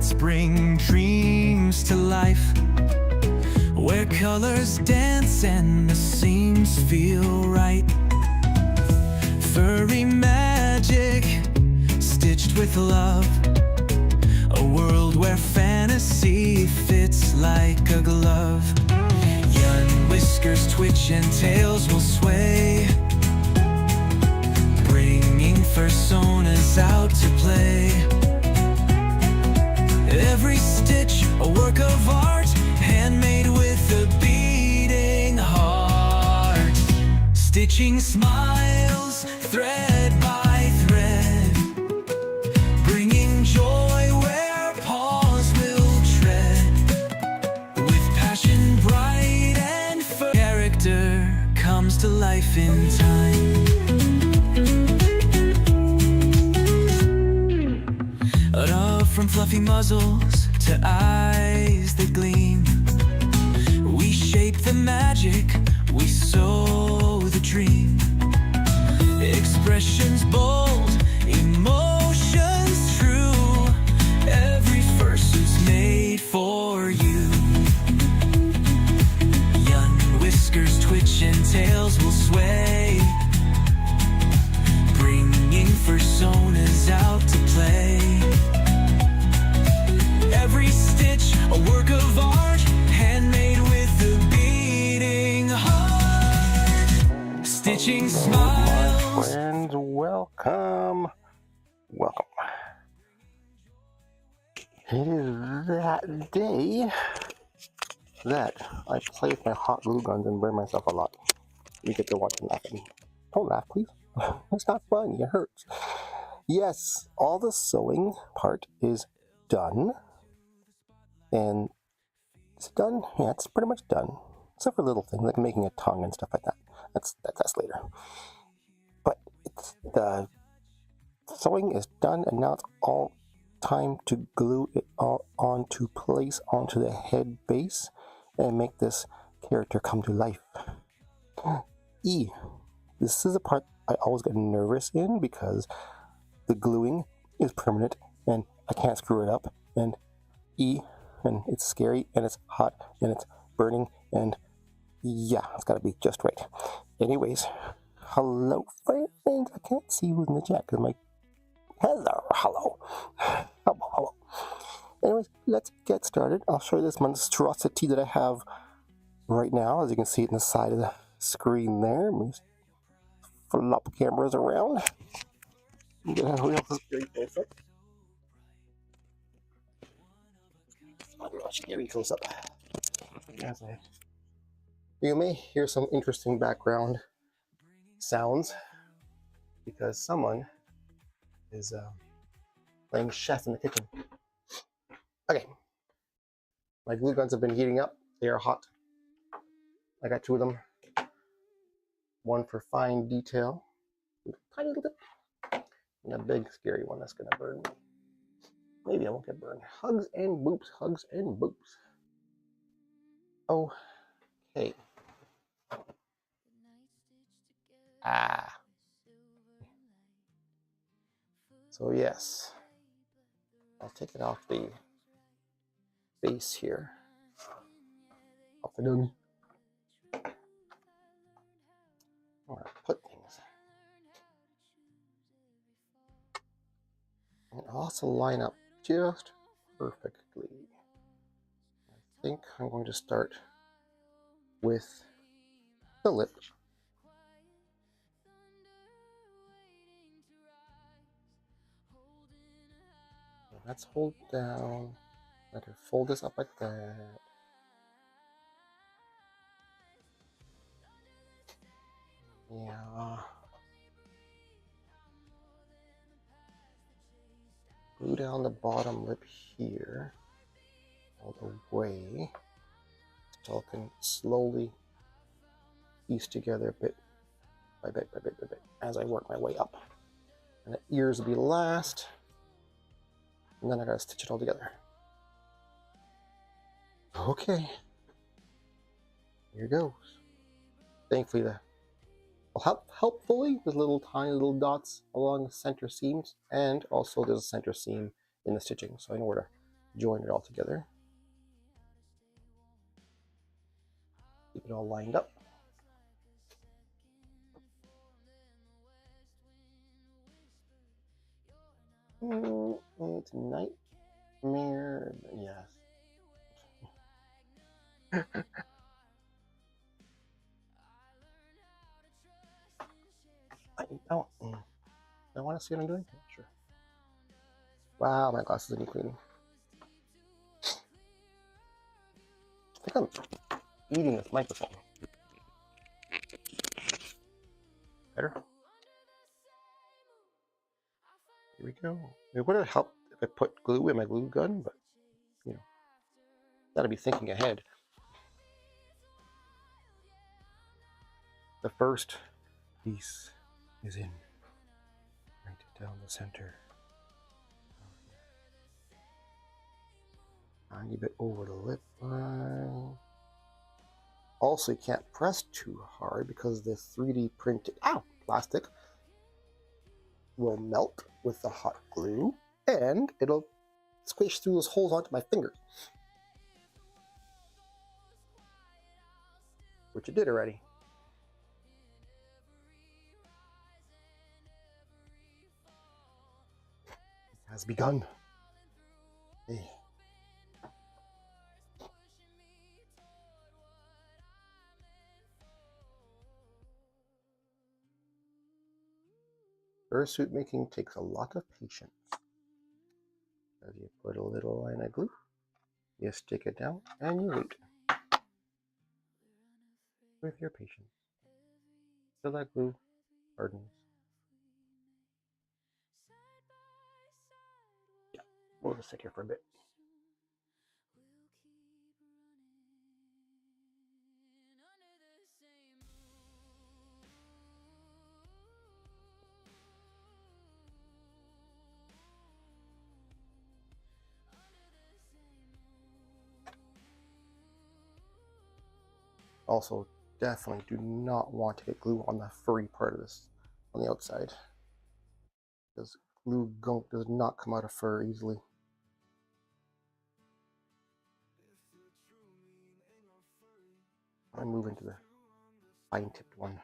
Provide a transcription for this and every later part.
let's bring dreams to life, where colors dance and the seams feel right. Furry magic, stitched with love, a world where fantasy fits like a glove. Young whiskers twitch and tails will sway, bringing fursuits out to play. Every stitch a work of art, handmade with a beating heart. Stitching smiles, thread by thread, bringing joy where paws will tread. With passion bright and character comes to life in time. From fluffy muzzles to eyes that gleam, we shape the magic, we sow the dream. Expressions bold, emotions true, every fursuit's made for you. Young whiskers twitch and tails will sway, bringing fursuits out to play. Every stitch a work of art, handmade with a beating heart. Stitching smiles. Friends, welcome. Welcome. It is that day that I play with my hot glue guns and burn myself a lot. You get to watch and laugh at me. Don't laugh, please. It's not funny, it hurts. Yes, all the sewing part is done. And it's done. Yeah, it's pretty much done. Except for little things like making a tongue and stuff like that. That's later. But the sewing is done, and now it's all time to glue it all onto place, onto the head base, and make this character come to life. E. This is the part I always get nervous in because the gluing is permanent and I can't screw it up. And E. And it's scary, and it's hot, and it's burning, and yeah, it's gotta be just right. Anyways, hello friends. I can't see who's in the chat because my hello. Anyways, let's get started. I'll show you this monstrosity that I have right now. As you can see it in the side of the screen there. Let me just flop cameras around. Very close up. You may hear some interesting background sounds because someone is playing chess in the kitchen. Okay, my glue guns have been heating up. They are hot. I got two of them. One for fine detail, a tiny little bit, and a big scary one that's gonna burn me. Maybe I won't get burned. Hugs and boops, hugs and boops. Okay. So yes, I'll take it off the base here. Off the dummy. I'm gonna put things. And also line up just perfectly. I think I'm going to start with the lip. So let's hold down. Let her fold this up like that. Yeah. Glue down the bottom lip here all the way. So I can slowly piece together bit by bit by bit by bit as I work my way up. And the ears will be last. And then I gotta stitch it all together. Okay. Here goes. Thankfully, helpfully, there's little tiny little dots along the center seams, and also there's a center seam in the stitching, so I know where to join it all together. Keep it all lined up. It's nightmare, yes. I want to see what I'm doing? Sure. Wow, my glasses need cleaning. I think I'm eating this microphone. Better? Here we go. It would have helped if I put glue in my glue gun, but, you know, gotta be thinking ahead. The first piece is in right down the center. Tiny bit over the lip line. Also, you can't press too hard because the 3D printed plastic will melt with the hot glue and it'll squish through those holes onto my fingers. Which it did already. It has begun. Hey. Fursuit making takes a lot of patience. As you put a little line of glue, you stick it down, and you wait. With your patience. Till that glue hardens. Yeah, we'll just sit here for a bit. Also, definitely do not want to get glue on the furry part of this on the outside. Because glue gunk does not come out of fur easily. I move into the fine tipped one.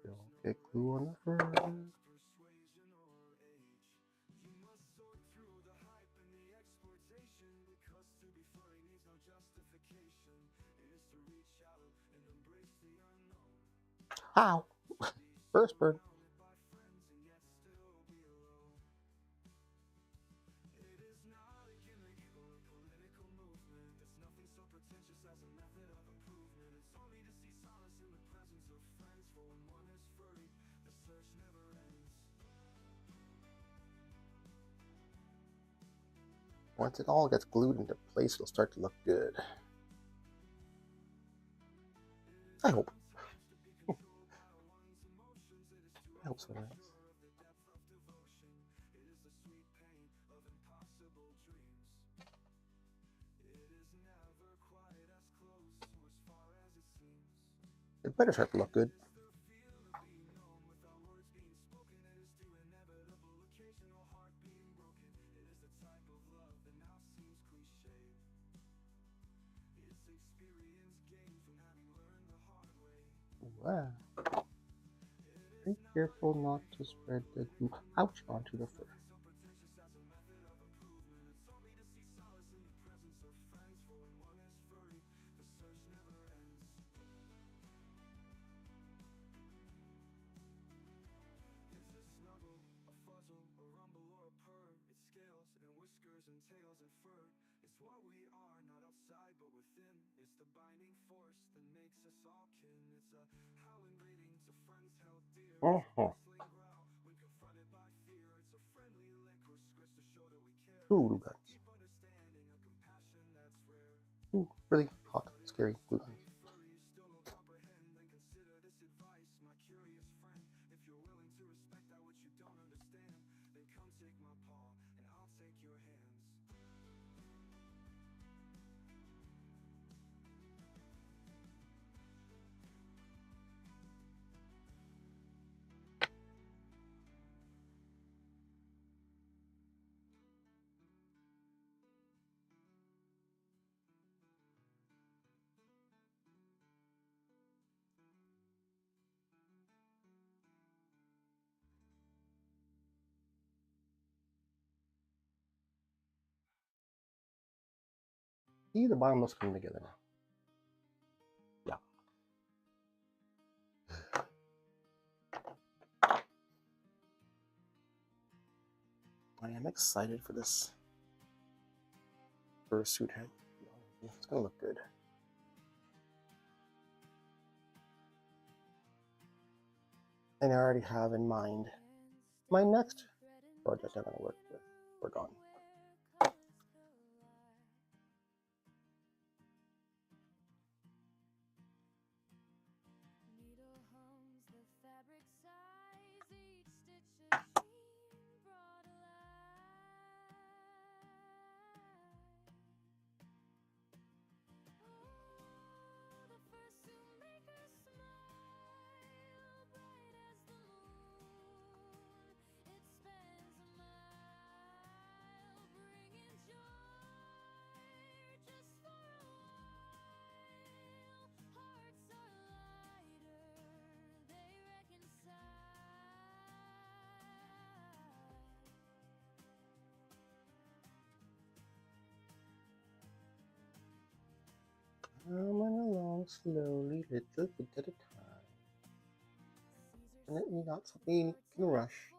Don't get glue on the fur. Ow! First bird. Once it all gets glued into place, it'll start to look good. I hope. I hope so, nice. It better start to look good. Wow. Be careful not to spread the glue ouch onto the fur. Glue guns. Ooh, really hot, scary glue guns. See, the bottom looks coming together now. I am excited for this fursuit head. It's gonna look good. And I already have in mind my next project I'm gonna work on. Coming along slowly, little bit at a time. Definitely not something you can rush.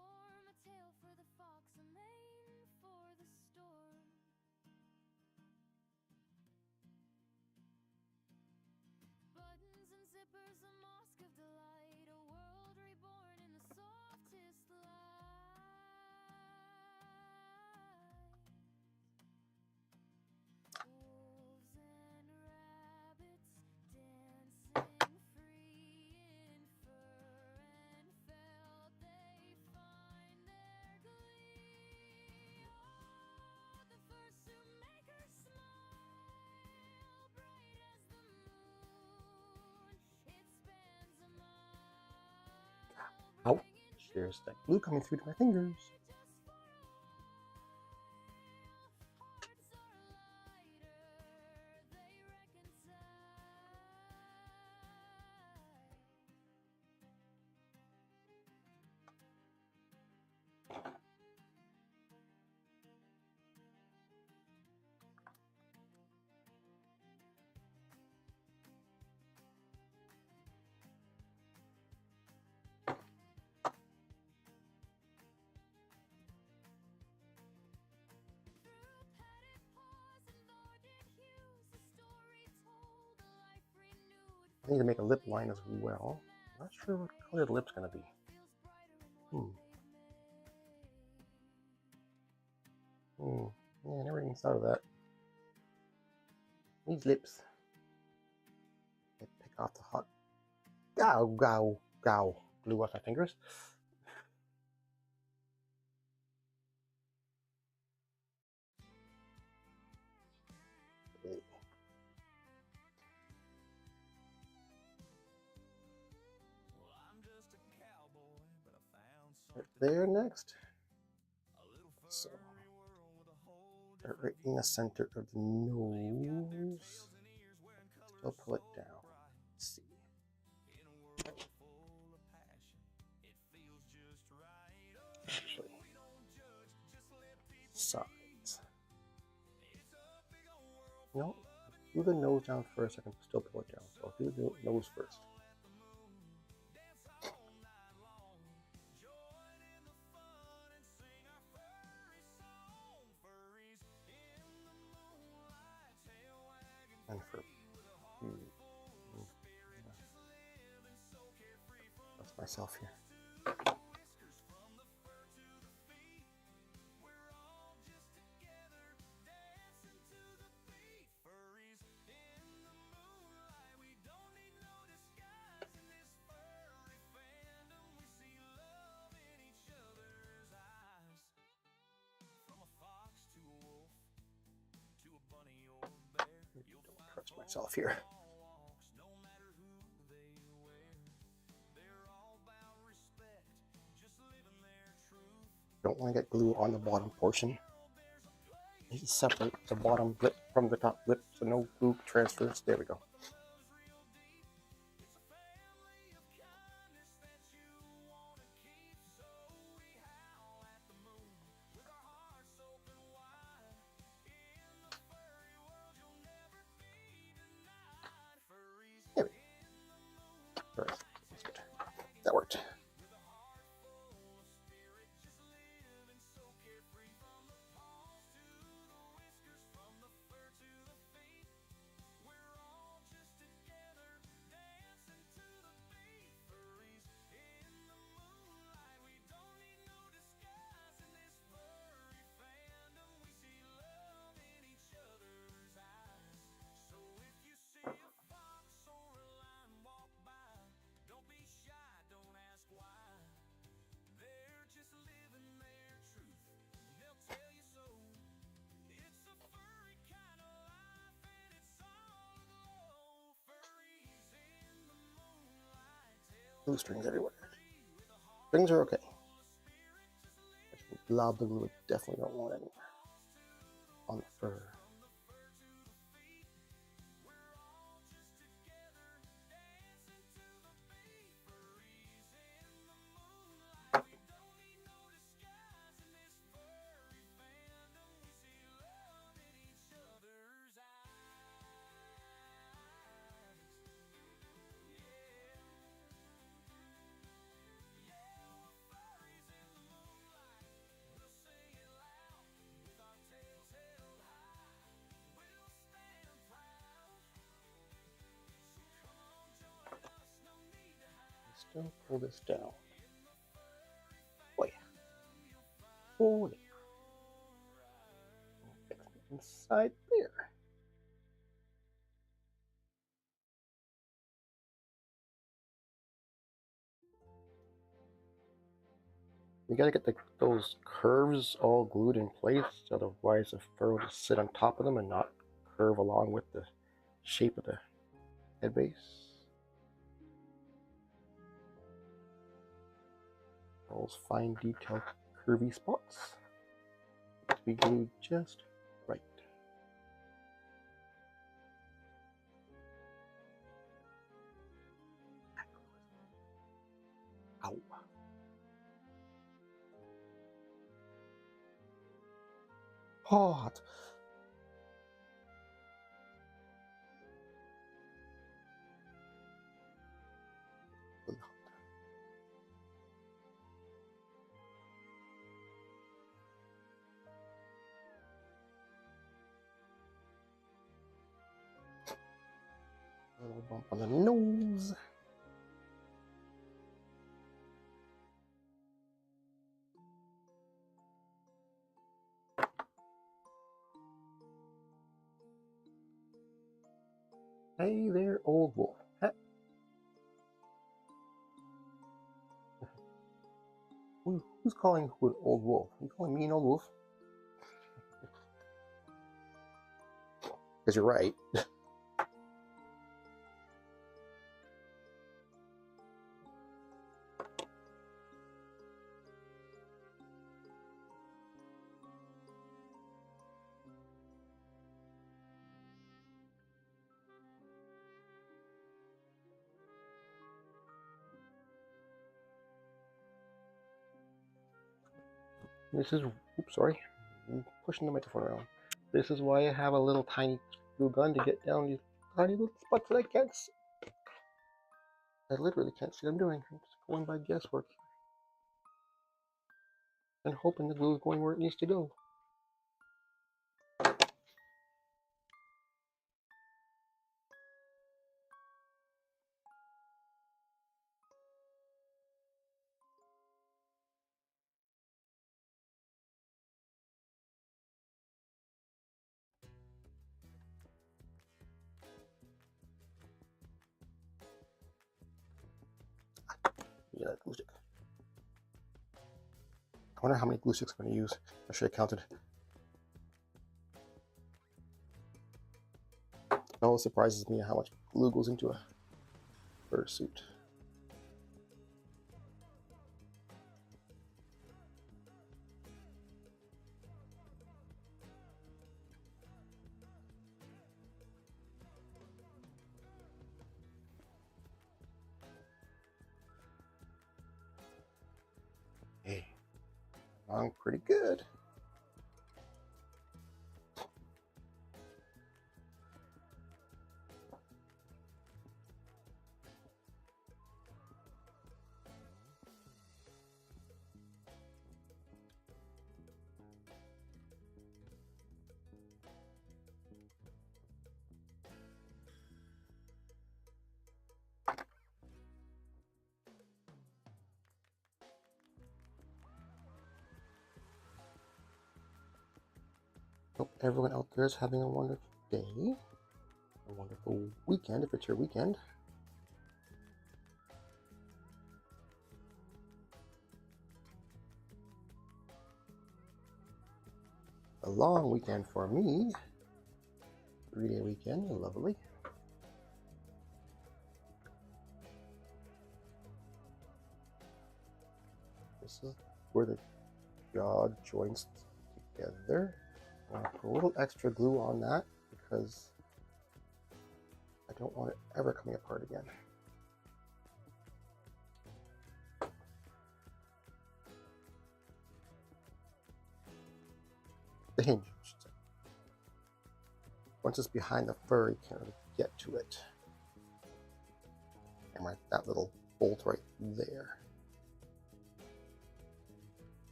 Ouch, there's that glue coming through to my fingers. I need to make a lip line as well. Not sure what color the lip's gonna be. Yeah, I never even thought of that. These lips. I pick off the hot glue off my fingers. Okay. Right there next. So start right in the center of the nose. Still pull it down. Let's see. Actually, sides. No, do the nose down first. I can still pull it down. So I'll do the nose first. And for that's myself here. Don't trust myself here. Don't want to get glue on the bottom portion. You need to separate the bottom lip from the top lip so no glue transfers. There we go. All right, that's good. That worked. Glue strings everywhere. Strings are okay. Blob the glue, definitely don't want anywhere on the fur. Still pull this down. Oh yeah. Oh yeah. Fix it inside there. You gotta get those curves all glued in place, otherwise the fur will just sit on top of them and not curve along with the shape of the head base. All those fine detailed curvy spots to be glued just right. Ow. Hot. A little bump on the nose. Hey there, old wolf. Who's calling who an old wolf? Are you calling me an old wolf? Because you're right. This is, oops, sorry, I'm pushing the microphone around. This is why I have a little tiny glue gun to get down these tiny little spots that I can't see. I literally can't see what I'm doing. I'm just going by guesswork and hoping the glue is going where it needs to go. Yeah, glue stick. I wonder how many glue sticks I'm going to use. I should have counted. It always surprises me how much glue goes into a fursuit. Hey, I'm pretty good. Hope everyone out there is having a wonderful day, a wonderful weekend if it's your weekend. A long weekend for me. 3-day weekend, lovely. This is where the jaw joints together. I'm going to put a little extra glue on that because I don't want it ever coming apart again. The hinge, I should say. Once it's behind the fur, you can't really get to it. And right, that little bolt right there.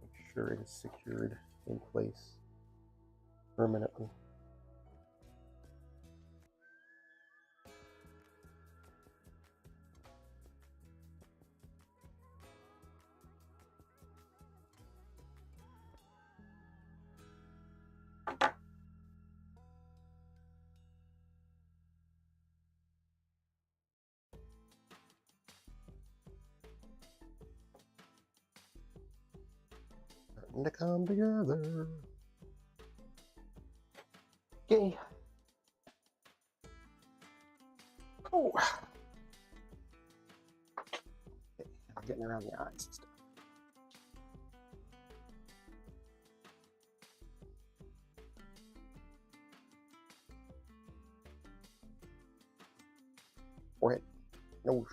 Make sure it is secured in place permanently. Starting to come together. Okay. Oh. Okay, I'm getting around the eyes and stuff. Forehead, nose,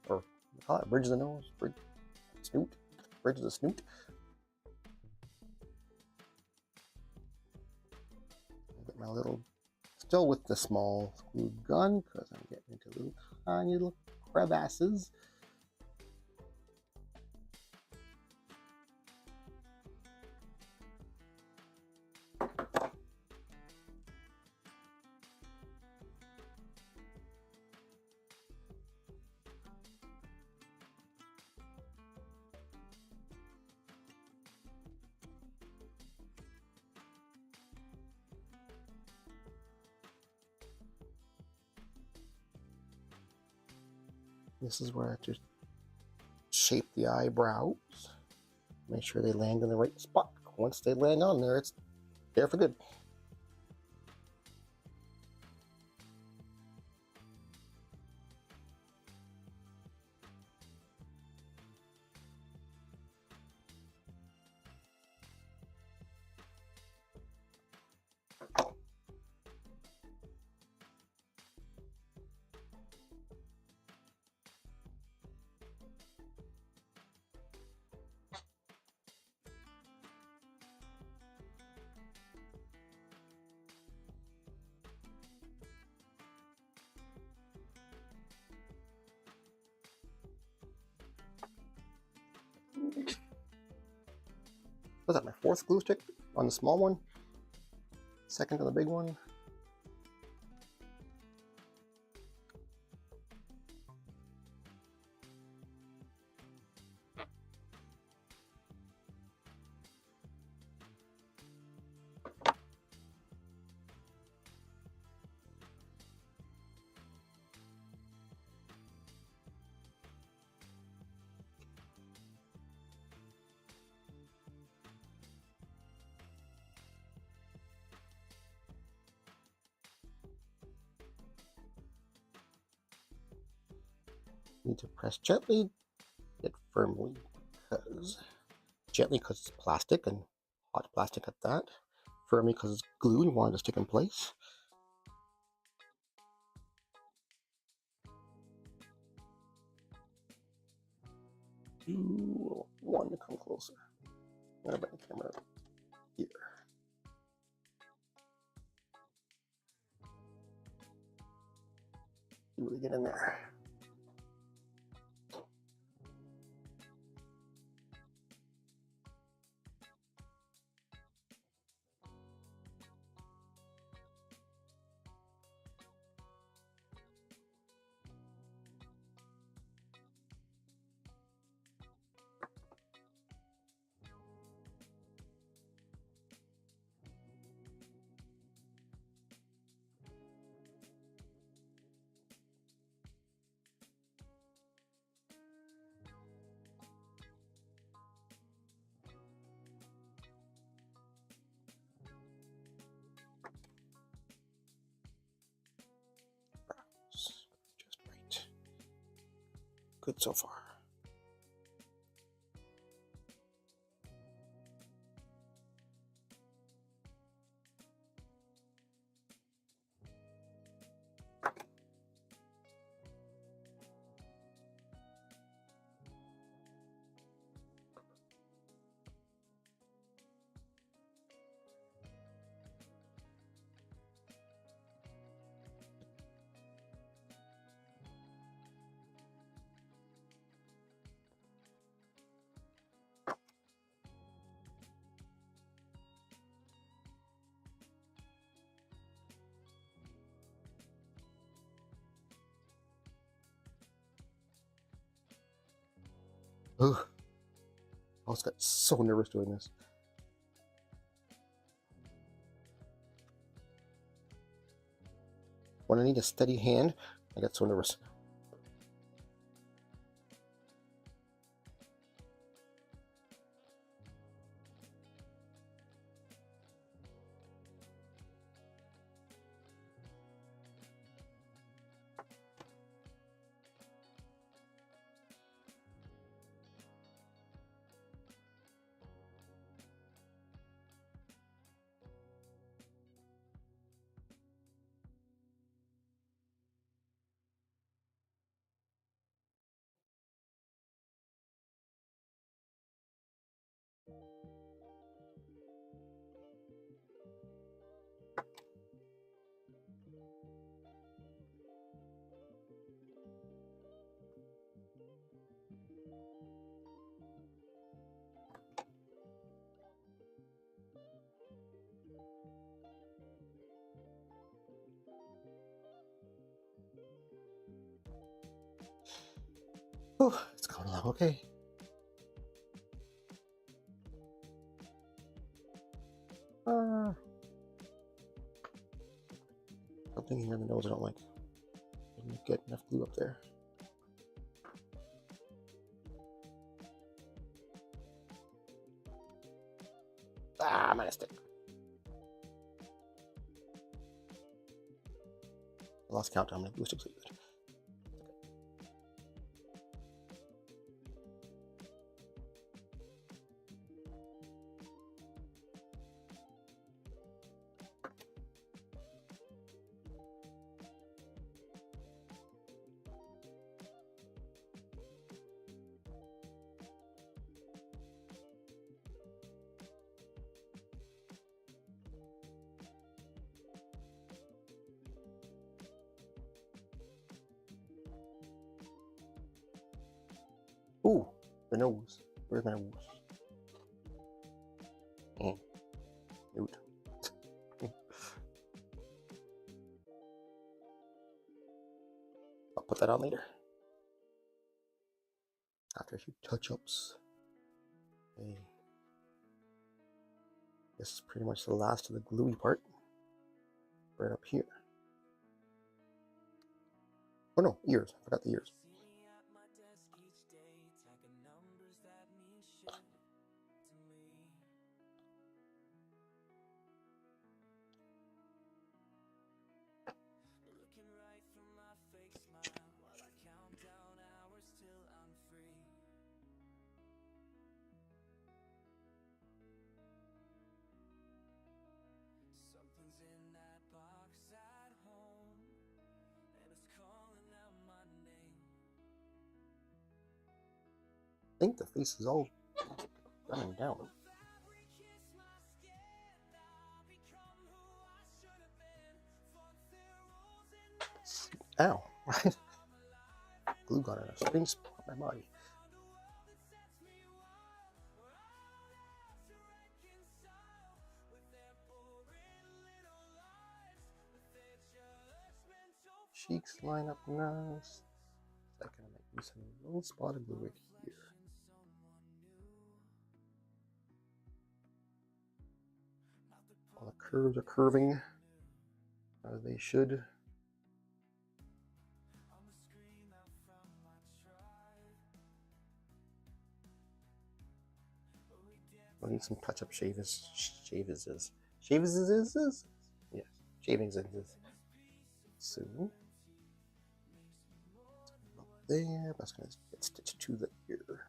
or call it bridge of the nose, snoot, bridge of the snoot. Get my little, still with the small glue gun because I'm getting into little tiny little crevasses. This is where I just shape the eyebrows. Make sure they land in the right spot. Once they land on there, it's there for good. Was that my 4th glue stick on the small one? 2nd on the big one? Need to press gently, yet firmly, because it's plastic and hot plastic at that. Firmly because it's glue and you want it to stick in place. You want to come closer. I'm gonna bring the camera up here. You really get in there. Good so far. Ugh. I almost got so nervous doing this. When I need a steady hand, I get so nervous. Oh, it's going along okay. Something here in the nose I don't like. Didn't get enough glue up there. I'm gonna stick. I lost count. I'm gonna boost it completely. Ooh, the nose. Where's my nose? Newt. I'll put that on later. After a few touch-ups. Okay. This is pretty much the last of the gluey part. Right up here. Oh no, ears. I forgot the ears. I think the face is all running down. Ow. Glue got in a spring spot on my body. Cheeks line up nice. So I can make use of a little spot of glue right here. All the curves are curving as they should. I need some touch-up shaves. Yes, shavings soon. there. That's going to get stitched to the ear.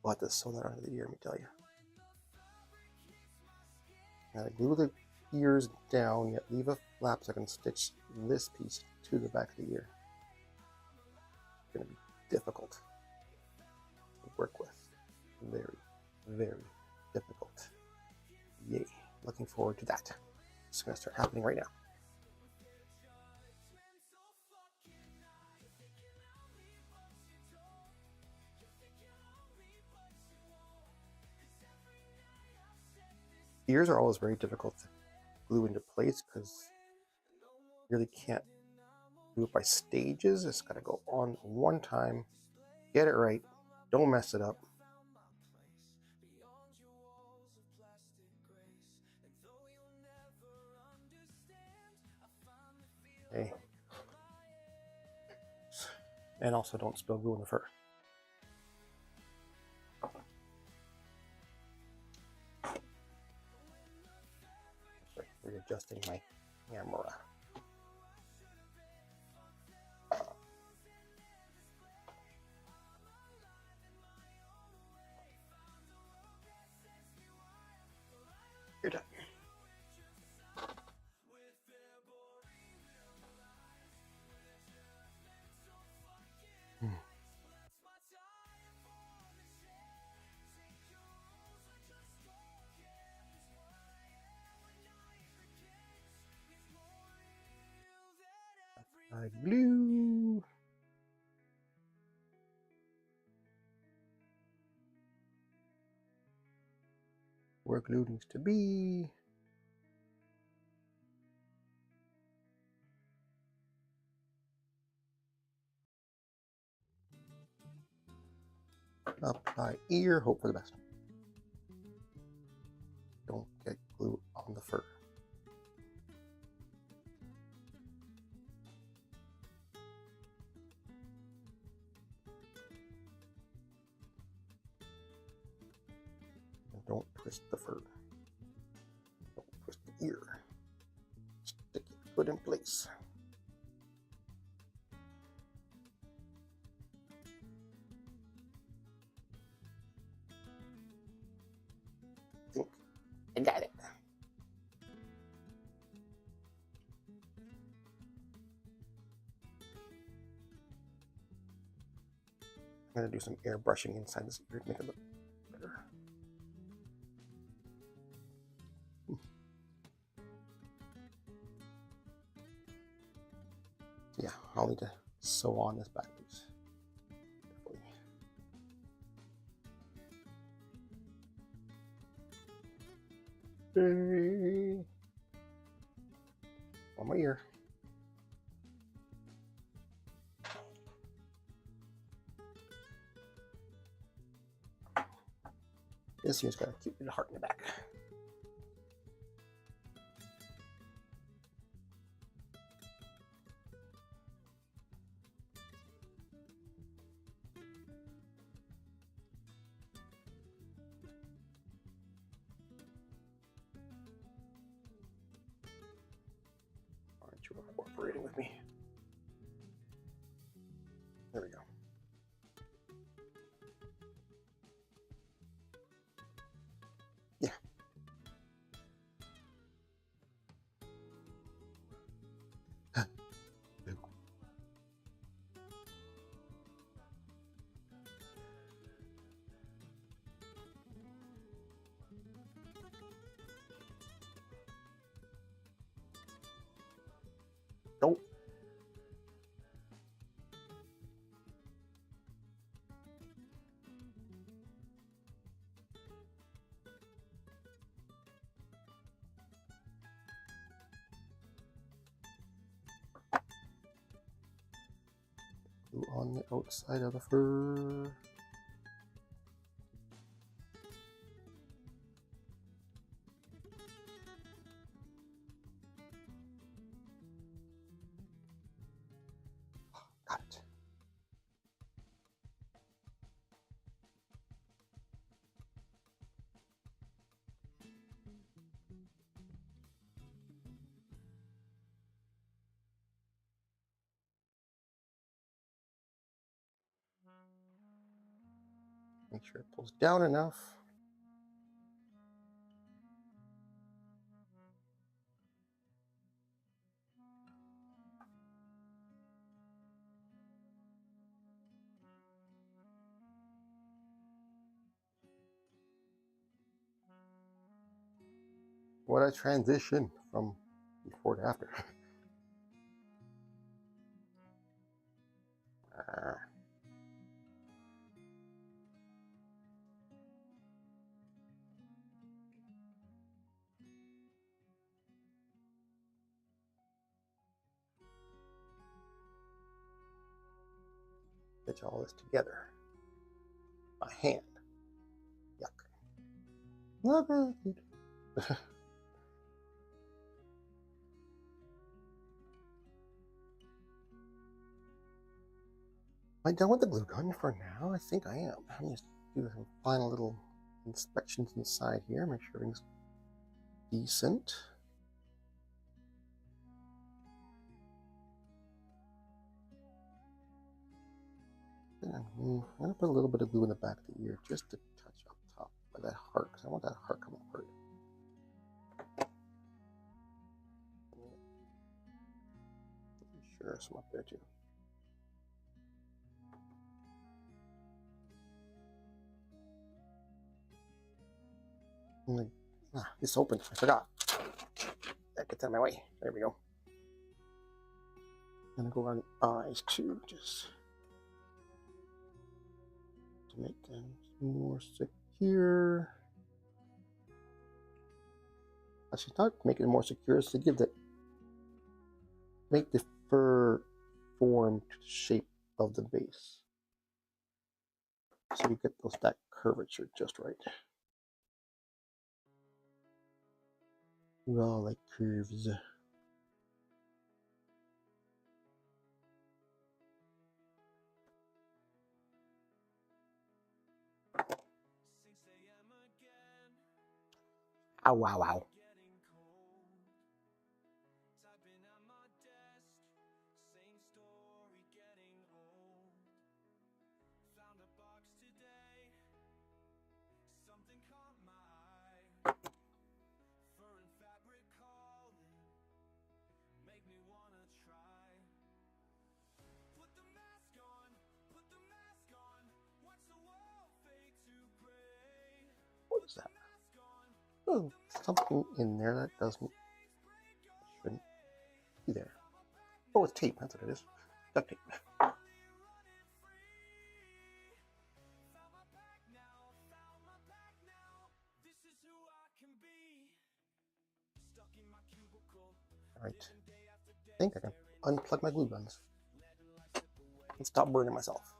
We'll have to sew that onto the ear, let me tell you. Now I glue the ears down, yet leave a flap so I can stitch this piece to the back of the ear. It's going to be difficult to work with. Very, very difficult. Yay. Looking forward to that. It's going to start happening right now. Ears are always very difficult to glue into place because you really can't do it by stages. It's got to go on one time, get it right, don't mess it up. Okay. And also don't spill glue in the fur. Sorry, readjusting my camera. You're done. I glue. Where glue needs to be. Apply ear, hope for the best. Don't get glue on the fur. And don't twist the fur. Don't twist the ear. Stick your foot in place. Think I got it. I'm going to do some airbrushing inside this ear to make it look better. Yeah, I'll need to sew on this back piece. On my ear. This ear's got a cute little heart in the back. Aren't you cooperating with me? There we go. Yeah. Nope. Glue on the outside of the fur. Got it. Make sure it pulls down enough. What a transition from before to after. Stitch all this together by hand. Yuck. Love it. Am I done with the glue gun for now? I think I am. Let me just do some final little inspections inside here, make sure everything's decent. I'm going to put a little bit of glue in the back of the ear just to touch up top by that heart, because I want that heart coming apart. Sure, some up there too. This opened. I forgot. That gets out of my way. There we go. I'm gonna go around the eyes too, just to make them more secure. Actually, not make it more secure, it's to give the make the fur form to the shape of the base, so you get that curvature just right. We all like curves. Ow, wow, wow. What is that? Oh, something in there that shouldn't be there. Oh, it's tape. That's what it is. Duct tape. All right. I think I can unplug my glue guns and stop burning myself.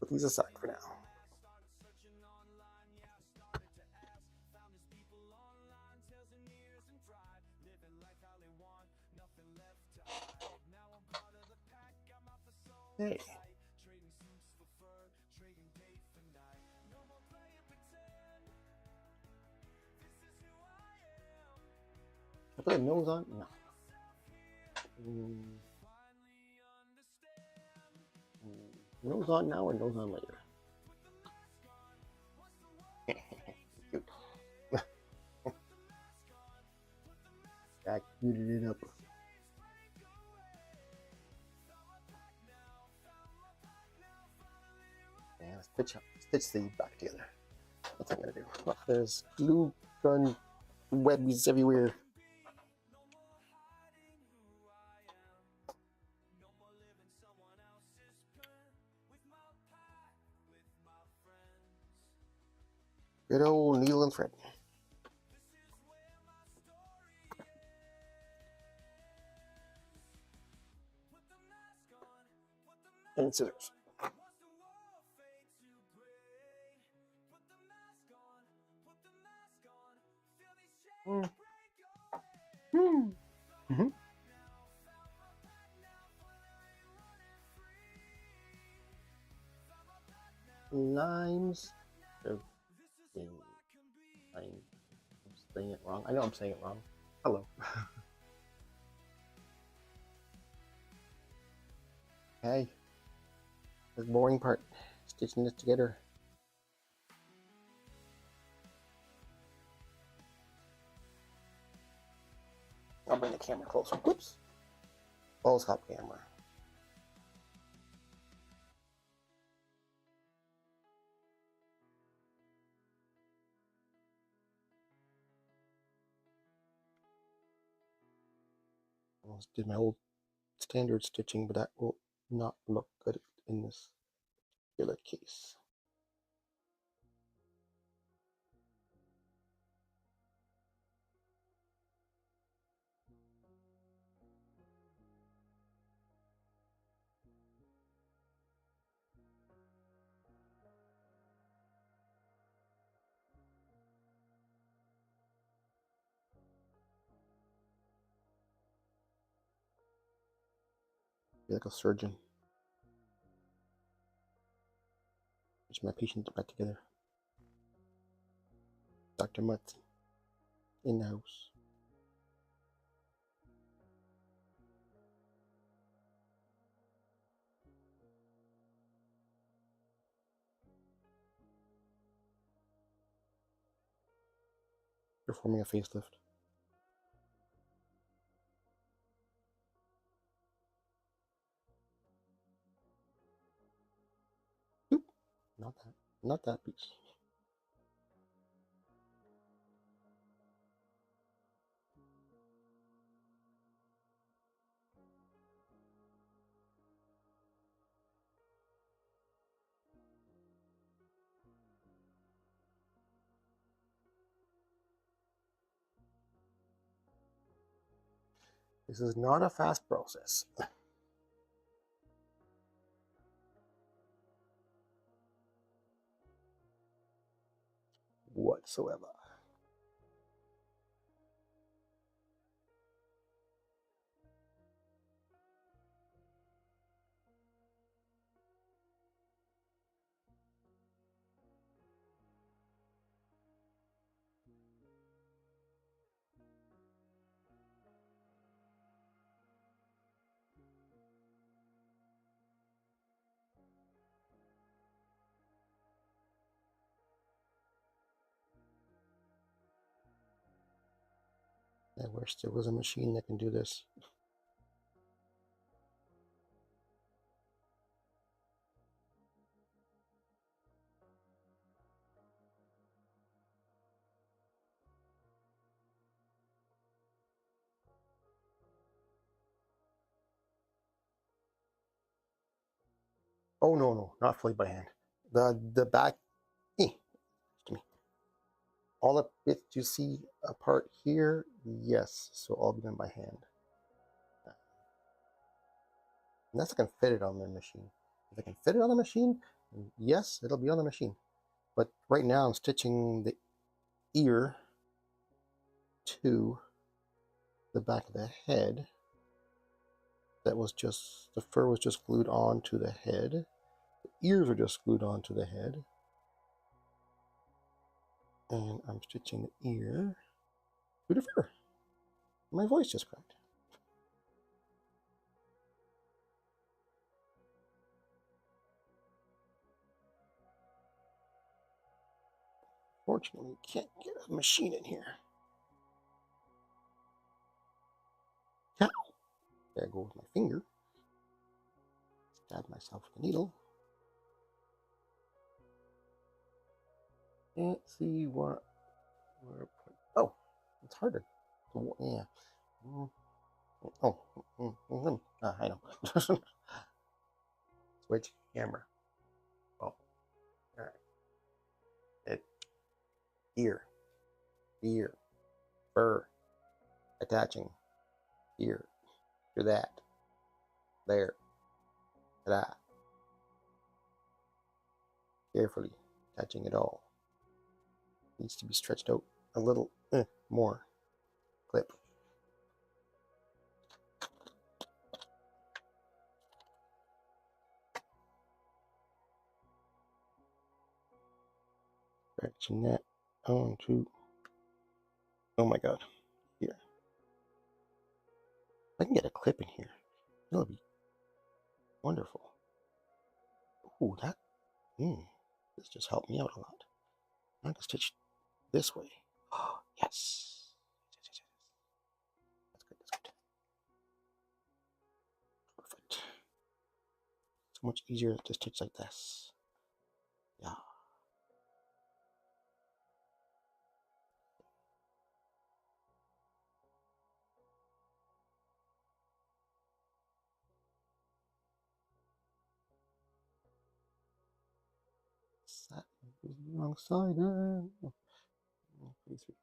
Put these aside for now. Hey. I put a nose on? No. Nose on now or nose on later? Cute. I cuted it up. Yeah, let's stitch these back together. What's I'm gonna do? Well, there's glue gun webs everywhere. Good old needle and thread. And scissors. Mm-hmm. Limes. I'm saying it wrong. I know I'm saying it wrong. Hello. Okay. The boring part. Stitching this together. camera closer. Whoops. Full stop camera. I almost did my old standard stitching, but that will not look good in this particular case. Be like a surgeon. Get my patient back together. Dr. Mutts in the house. Performing a facelift. Oop. Not that piece. This is not a fast process whatsoever. I wish there was a machine that can do this. Oh no, not fully by hand. The back, to me. All the bits you see apart here, yes, so all be done by hand. And that's if I can fit it on the machine. If I can fit it on the machine, yes, it'll be on the machine. But right now I'm stitching the ear to the back of the head. That was just, the fur was just glued onto the head. The ears are just glued onto the head. And I'm stitching the ear to the fur. My voice just cracked. Fortunately, can't get a machine in here. Yeah. There I go with my finger. Stab myself with a needle. Can't see where oh, it's harder. Yeah. Oh, I know. Switch camera. Oh, all right. Ear, fur, attaching, here, to that, there, ta-da. Carefully attaching it all. Needs to be stretched out a little more. Clip. Stretching that onto, oh my god, here. If I can get a clip in here, that'll be wonderful. Ooh, this just helped me out a lot. I can stitch this way. Oh, yes. That's good, that's good. much easier to stitch like this. Yeah. That wrong side. Oh, pretty sweet.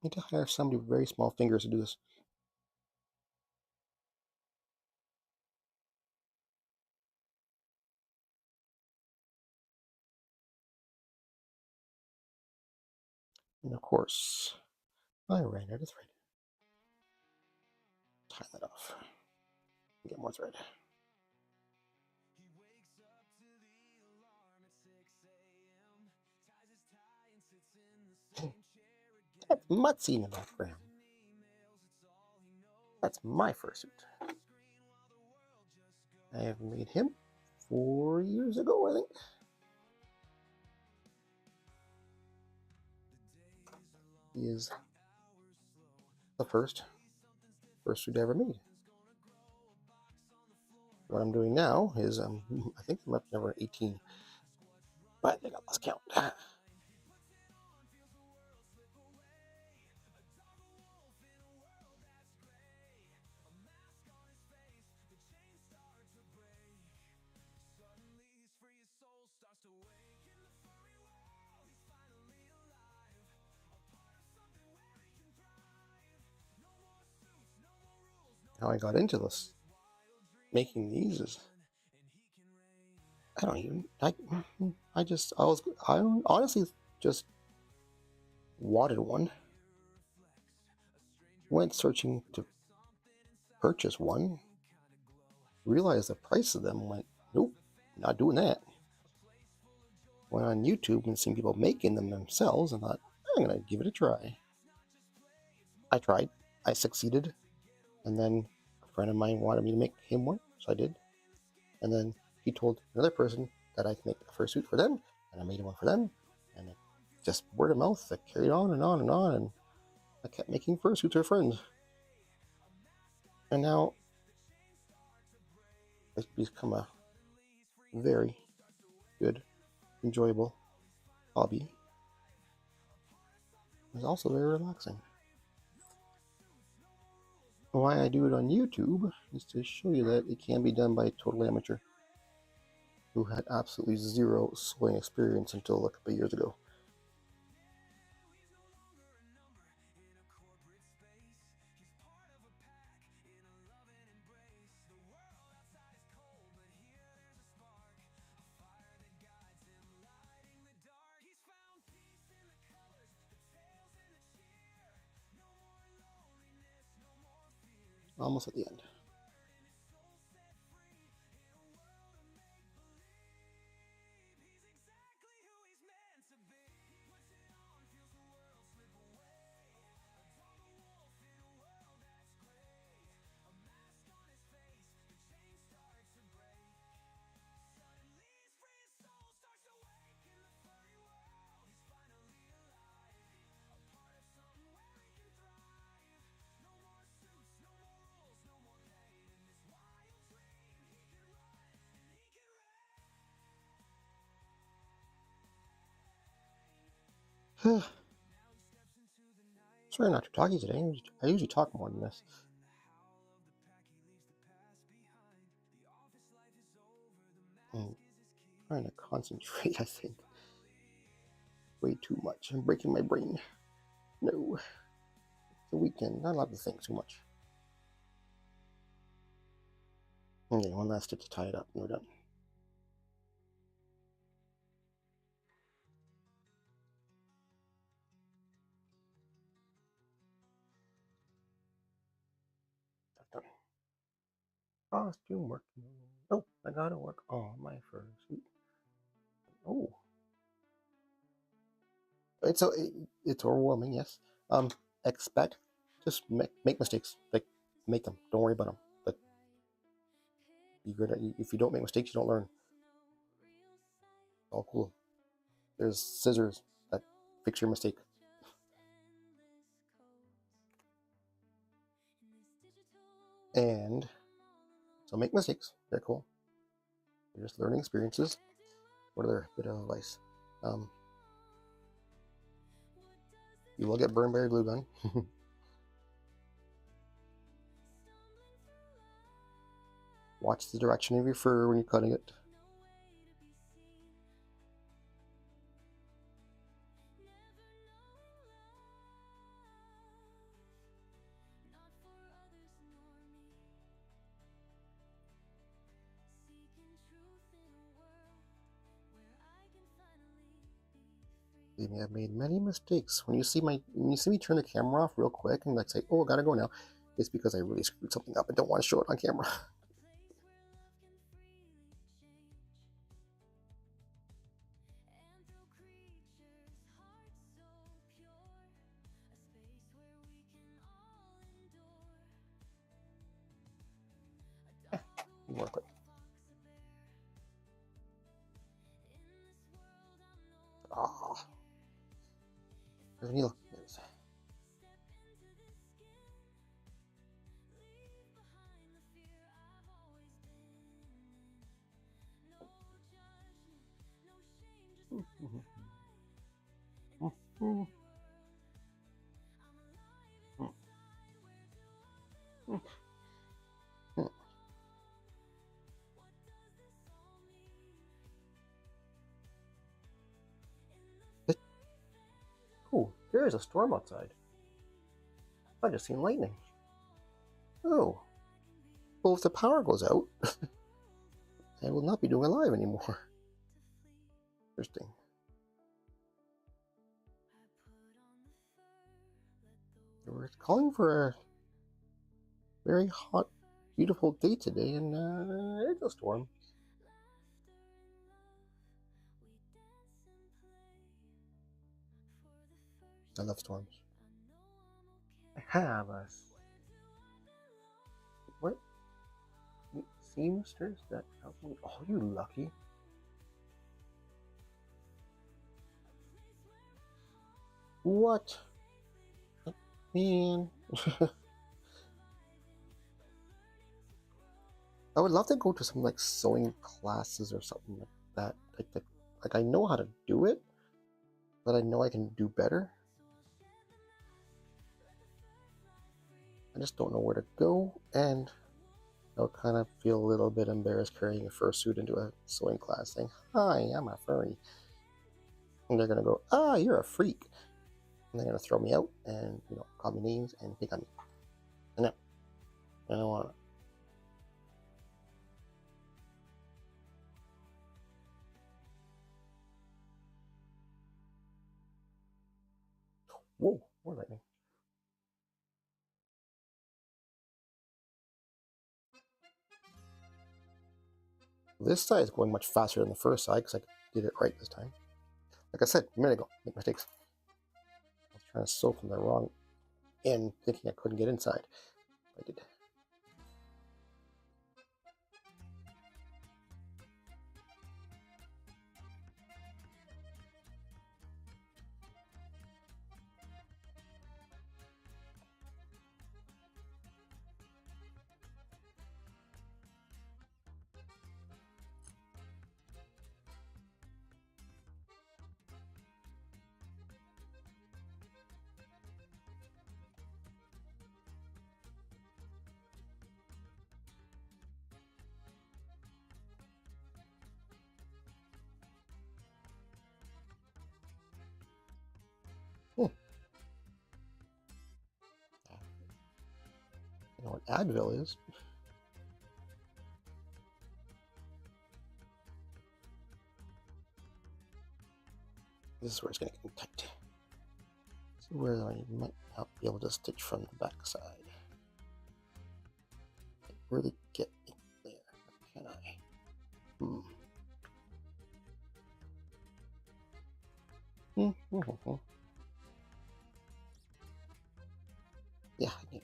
Need to hire somebody with very small fingers to do this. And of course, I ran out of thread. Tie that off. Get more thread. That's Mutts in the background. That's my fursuit. I have made him 4 years ago, I think. He is the first fursuit I ever made. What I'm doing now is, I think I'm up to number 18, but I got lost count. How I got into this, making these is, I don't even, I honestly just wanted one. Went searching to purchase one. Realized the price of them. Went, nope, not doing that. Went on YouTube and seen people making them themselves and thought, I'm gonna give it a try. I tried. I succeeded. And then a friend of mine wanted me to make him one, so I did. And then he told another person that I could make a fursuit for them, and I made one for them. And it just word of mouth that carried on and on and on, and I kept making fursuits for friends. And now it's become a very good, enjoyable hobby. It's also very relaxing. Why I do it on YouTube is to show you that it can be done by a total amateur who had absolutely zero sewing experience until a couple of years ago. Almost at the end. Sorry, not too talky today. I usually talk more than this. I'm trying to concentrate, I think. Way too much. I'm breaking my brain. No. It's a weekend. Not allowed to think too much. Okay, one last stitch to tie it up and we're done. That's done. Costume work. Nope, I gotta work on my fursuit. Oh. It's overwhelming, yes. expect. Just make mistakes. Like, make them. Don't worry about them. Like, if you don't make mistakes, you don't learn. All cool. There's scissors that fix your mistake. And so make mistakes. They're cool. They're just learning experiences. What other bit of advice? You will get burned by a glue gun. Watch the direction of your fur when you're cutting it. Believe me, I've made many mistakes. When you see me turn the camera off real quick and like say, "Oh, I gotta go now," it's because I really screwed something up and don't want to show it on camera. More quick. Ah, there's a needle. There's... Oh, there is a storm outside. I just seen lightning. Oh, well, if the power goes out, I will not be doing live anymore. Interesting. We're calling for a very hot, beautiful day today, and it's a storm. I love storms. I have a what? Seamsters that help me. Oh, you lucky. What? Man. I would love to go to some like sewing classes or something like that. Like I know how to do it, but I know I can do better. I just don't know where to go, and I'll kind of feel a little bit embarrassed carrying a fursuit into a sewing class saying, "Hi, I'm a furry." And they're gonna go, "Ah, you're a freak." And they're gonna throw me out and, you know, call me names and pick on me. And no, I don't wanna. Whoa, more lightning. This side is going much faster than the first side because I did it right this time. Like I said a minute ago, make mistakes. I was trying to sew from the wrong end, thinking I couldn't get inside. I did. Hmm. You know what Advil is? This is where it's going to get tight. This is where I might not be able to stitch from the back side. Really get in there, can I? Yeah. Yeah.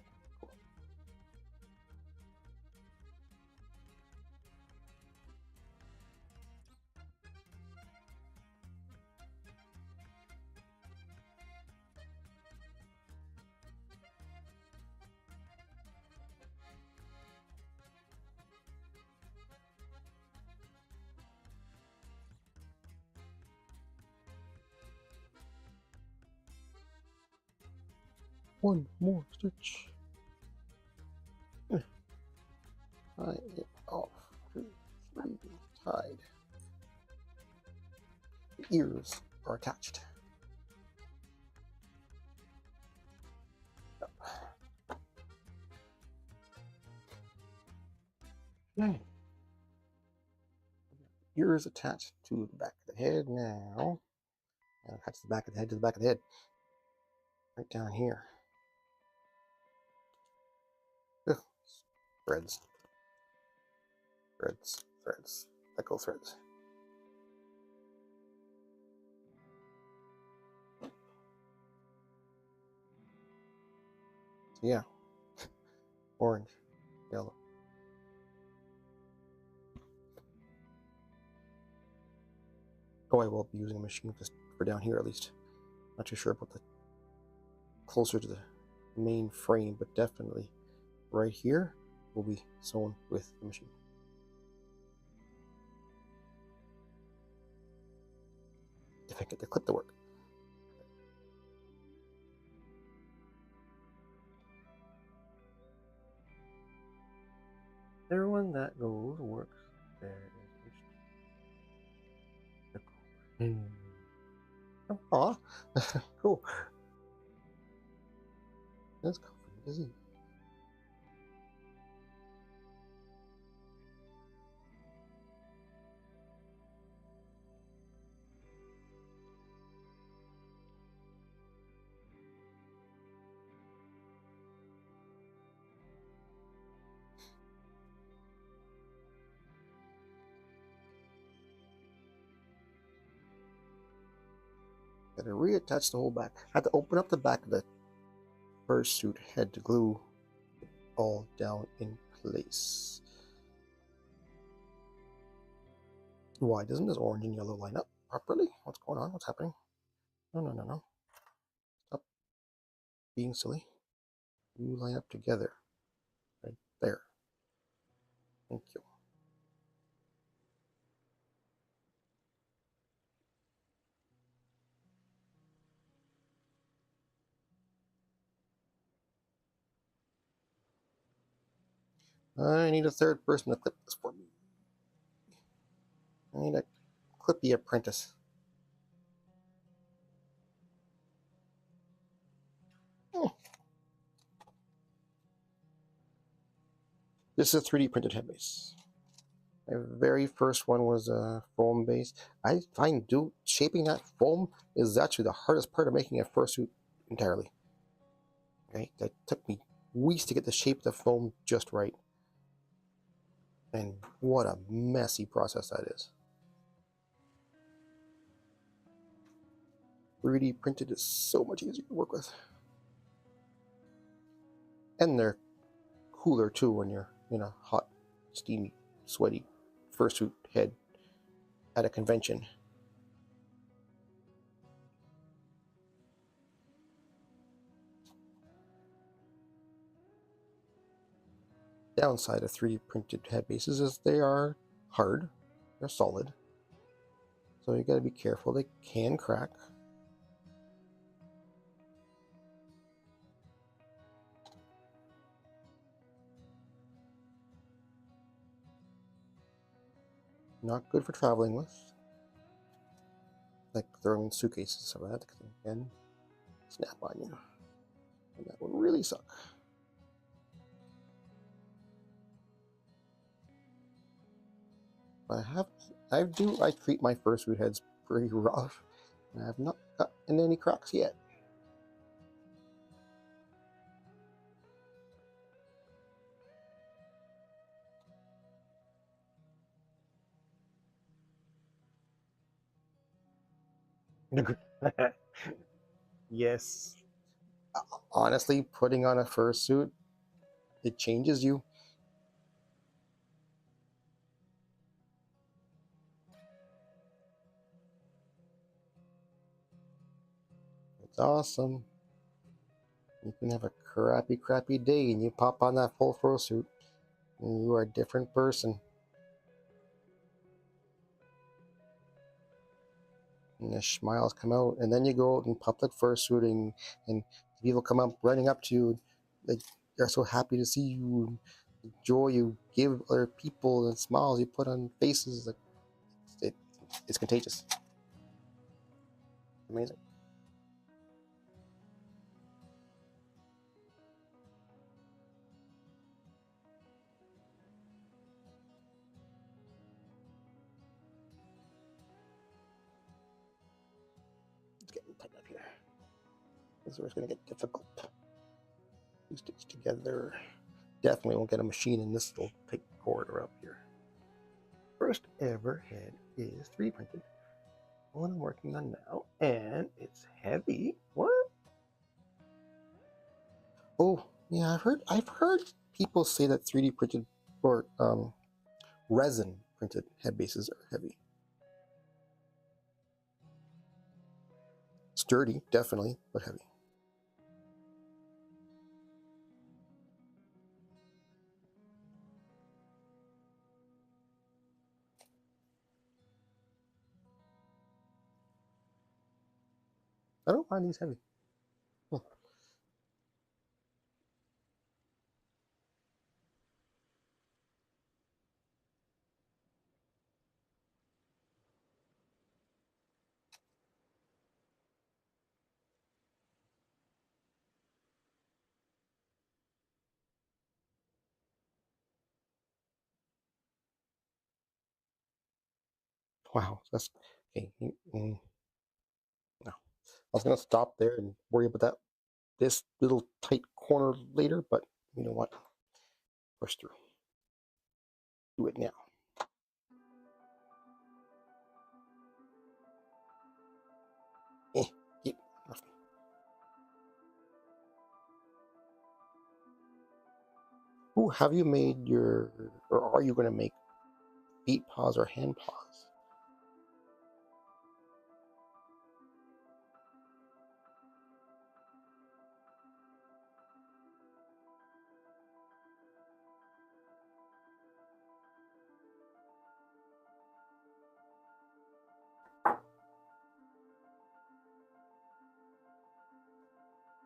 One more stitch. Tie it off. 2, 3, tied. The ears are attached. Okay. Ears attached to the back of the head now. And attach the back of the head to the back of the head. Right down here. Ugh. Threads. Threads. Threads. Let go threads. So yeah. Orange. Yellow. Oh, I will be using a machine just for down here at least. Not too sure about the closer to the main frame, but definitely right here will be sewn with the machine. If I get the clip to work. Everyone that goes works. There is Aw, cool. That's comforting, isn't it? Gotta reattach the whole back. I had to open up the back of the fursuit head to glue it all down in place. Why doesn't this orange and yellow line up properly? What's going on? What's happening? No, no, no, no. Stop being silly. You line up together. Right there. Thank you. I need a third person to clip this for me. I need a clippy apprentice. This is a 3D printed head base. My very first one was a foam base. I find shaping that foam is actually the hardest part of making a fursuit entirely. Okay, that took me weeks to get the shape of the foam just right. And what a messy process that is. 3D printed is so much easier to work with. And they're cooler too when you're in a hot, steamy, sweaty fursuit head at a convention. Downside of 3D printed head bases is they are hard, they're solid, so you gotta be careful. They can crack. Not good for traveling with, like throwing suitcases, so that can snap on you, and that would really suck. I treat my fursuit heads pretty rough, and I have not gotten any cracks yet. Yes. Honestly, putting on a fursuit, it changes you. It's awesome. You can have a crappy day and you pop on that full fursuit and you are a different person. And the smiles come out, and then you go out in public fursuiting, and people come up running up to you, like they're so happy to see you, and the joy you give other people, and smiles you put on faces, like it, it's contagious. Amazing. It's getting tight up here. This is where it's going to get difficult. Two stitch together. Definitely won't get a machine in this little tight corridor up here. First ever head is 3D printed. One I'm working on now, and it's heavy. What? Oh, yeah, I've heard people say that 3D printed or resin printed head bases are heavy. Sturdy, definitely, but heavy. I don't find these heavy. Hmm. Wow, that's okay. No, I was gonna stop there and worry about this little tight corner later, but you know what? Push through. Do it now. Eh, keep. Ooh, have you made your, or are you going to make feet paws or hand paws?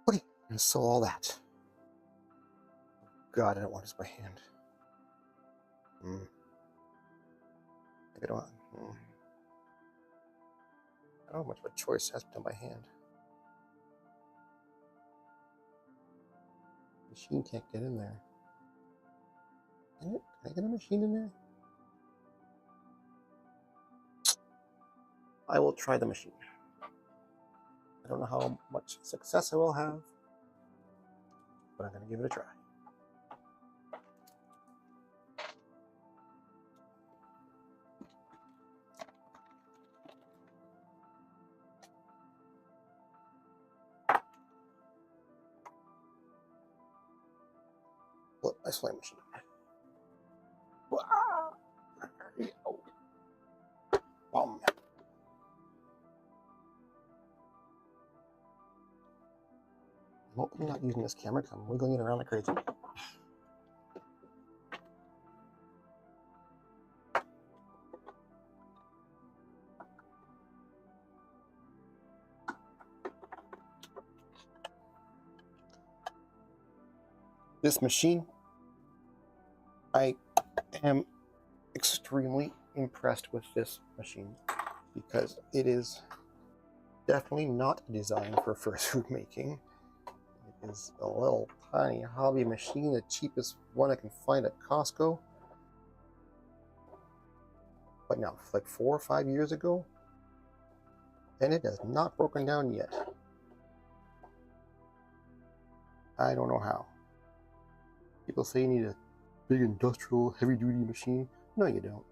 Okay, and sew all that. God, I don't want this by hand. I don't, I don't have much of a choice. It has to be done by hand. Machine can't get in there. Can I get a machine in there? I will try the machine. I don't know how much success I will have, but I'm going to give it a try. Flip my sewing machine. Boom. I'm not using this camera because I'm wiggling it around like crazy. This machine, I am extremely impressed with this machine because it is definitely not designed for fursuit making. It is a little tiny hobby machine, the cheapest one I can find at Costco. But now, like 4 or 5 years ago, and it has not broken down yet. I don't know how. People say you need a big industrial heavy-duty machine. No, you don't.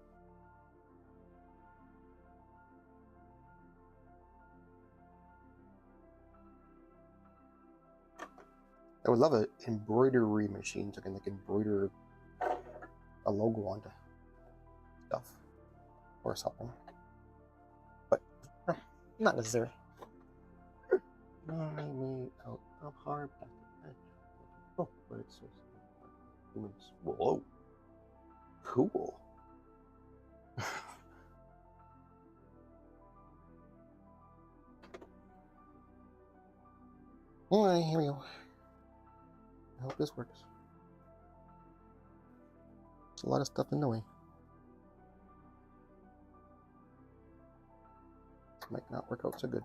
I would love an embroidery machine so I can like embroider a logo onto stuff or something. But no, not necessary. I made out of hard plastic. Oh, but it's so humans. Whoa, cool. Alright, here we go. I hope this works. There's a lot of stuff in the way. Might not work out so good.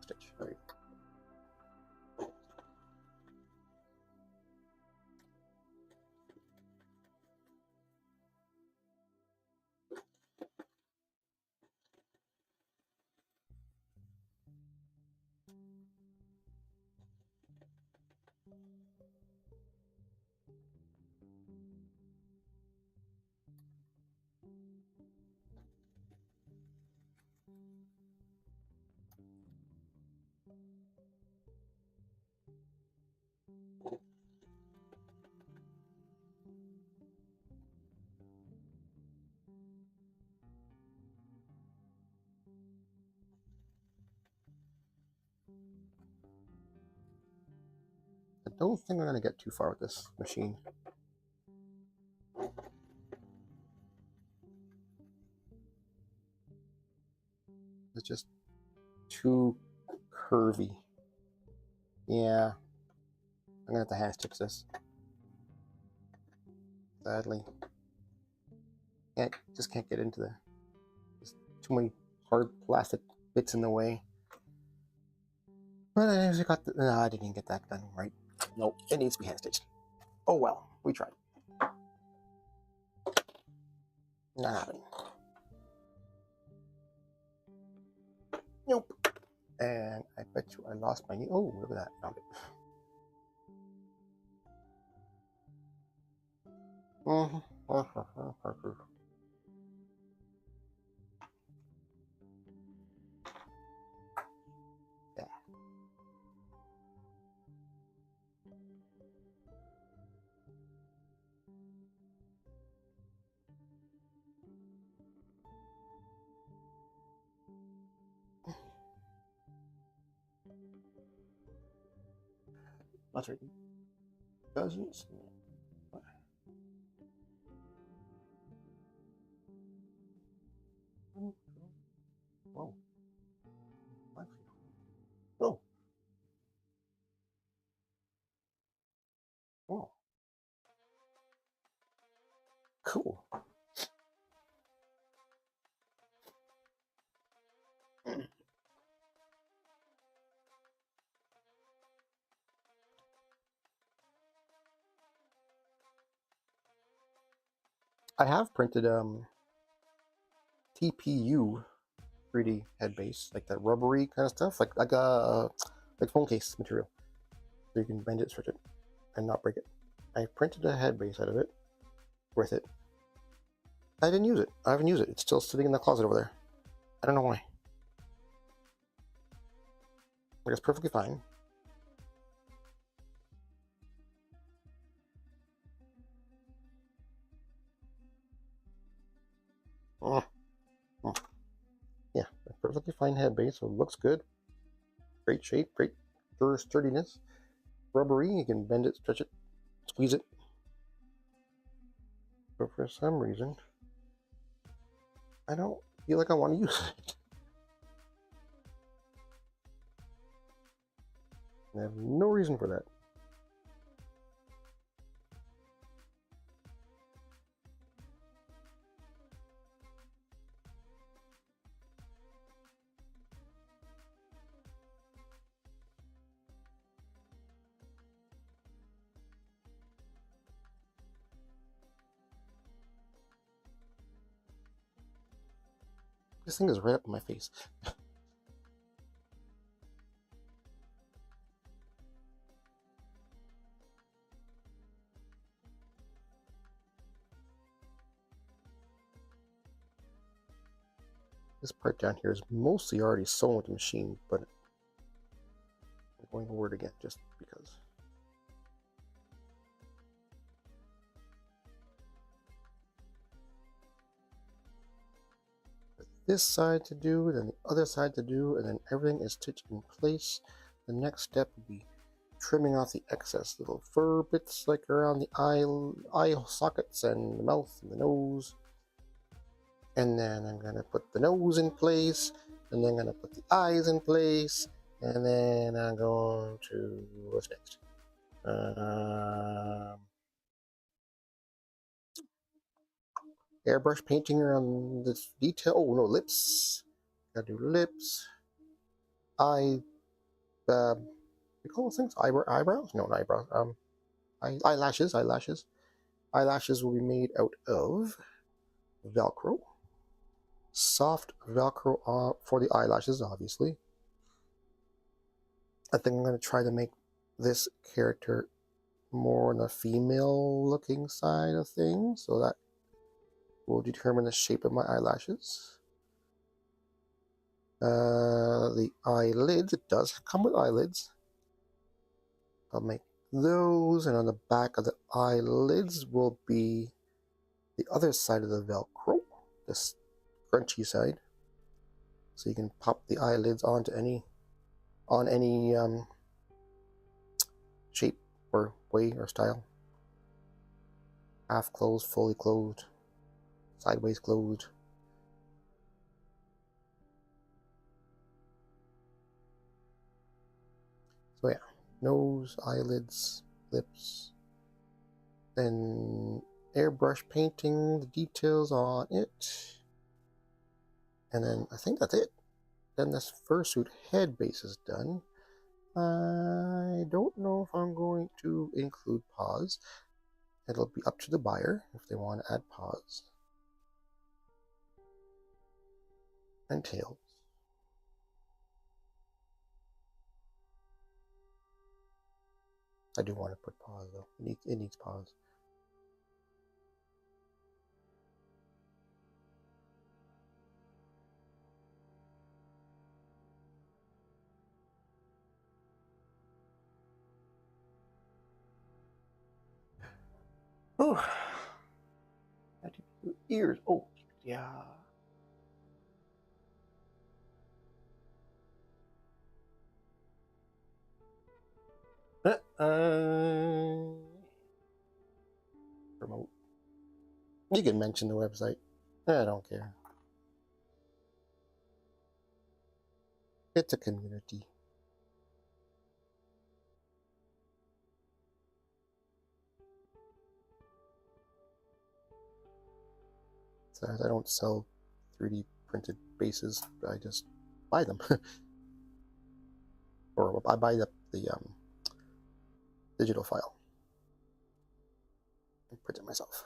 Stitch. There you go. I don't think I'm going to get too far with this machine. It's just too curvy. Yeah, I'm going to have to hand stitch this. Sadly. Just can't get into the... There's too many hard plastic bits in the way. But I actually got the... No, I didn't get that done right. Nope, it needs to be hand stitched. Oh well, we tried. Not happening. Nope. And I bet you I lost my... Oh, look at that. Found it. Yeah. That's right. Doesn't see it. Whoa. Oh. Oh. Cool. I have printed TPU 3D head base, like that rubbery kind of stuff, like phone case material, so you can bend it, stretch it, and not break it. I printed a head base out of it with it. I didn't use it. I haven't used it. It's still sitting in the closet over there. I don't know why. But it's perfectly fine. Yeah, a perfectly fine head base, so it looks good. Great shape, great sturdiness. Rubbery, you can bend it, stretch it, squeeze it. But for some reason, I don't feel like I want to use it. I have no reason for that. This thing is right up in my face. This part down here is mostly already sewn with the machine, but I'm going over it again just because. This side to do, then the other side to do, and then everything is stitched in place. The next step would be trimming off the excess little fur bits like around the eye sockets and the mouth and the nose. And then I'm going to put the nose in place, and then I'm going to put the eyes in place, and then I'm going to, what's next? Airbrush painting around this detail. Oh no, lips. Gotta do lips. Eye, we call those things eyebrows? No, not eyebrows. Eyelashes. Eyelashes will be made out of Velcro. Soft Velcro for the eyelashes, obviously. I think I'm going to try to make this character more on the female looking side of things, so that will determine the shape of my eyelashes. The eyelids, it does come with eyelids. I'll make those, and on the back of the eyelids will be the other side of the Velcro, this crunchy side. So you can pop the eyelids onto any shape or way or style. Half closed, fully closed, sideways closed. So yeah, nose, eyelids, lips, then airbrush painting the details on it, and then I think that's it. Then this fursuit head base is done. I don't know if I'm going to include paws. It'll be up to the buyer if they want to add paws and tails. I do want to put paws though. It needs paws. Oh, I have to do ears. Oh, yeah. Promote. You can mention the website. I don't care. It's a community. So I don't sell 3D printed bases. I just buy them, or I buy the digital file and print it myself.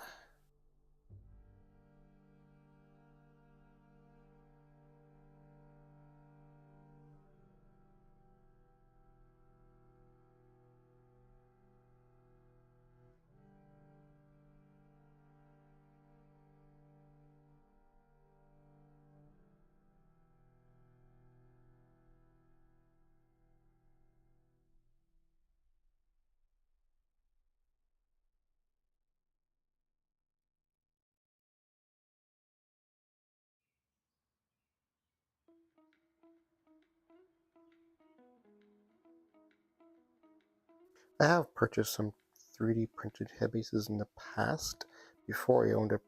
I have purchased some 3D printed head bases in the past before I owned a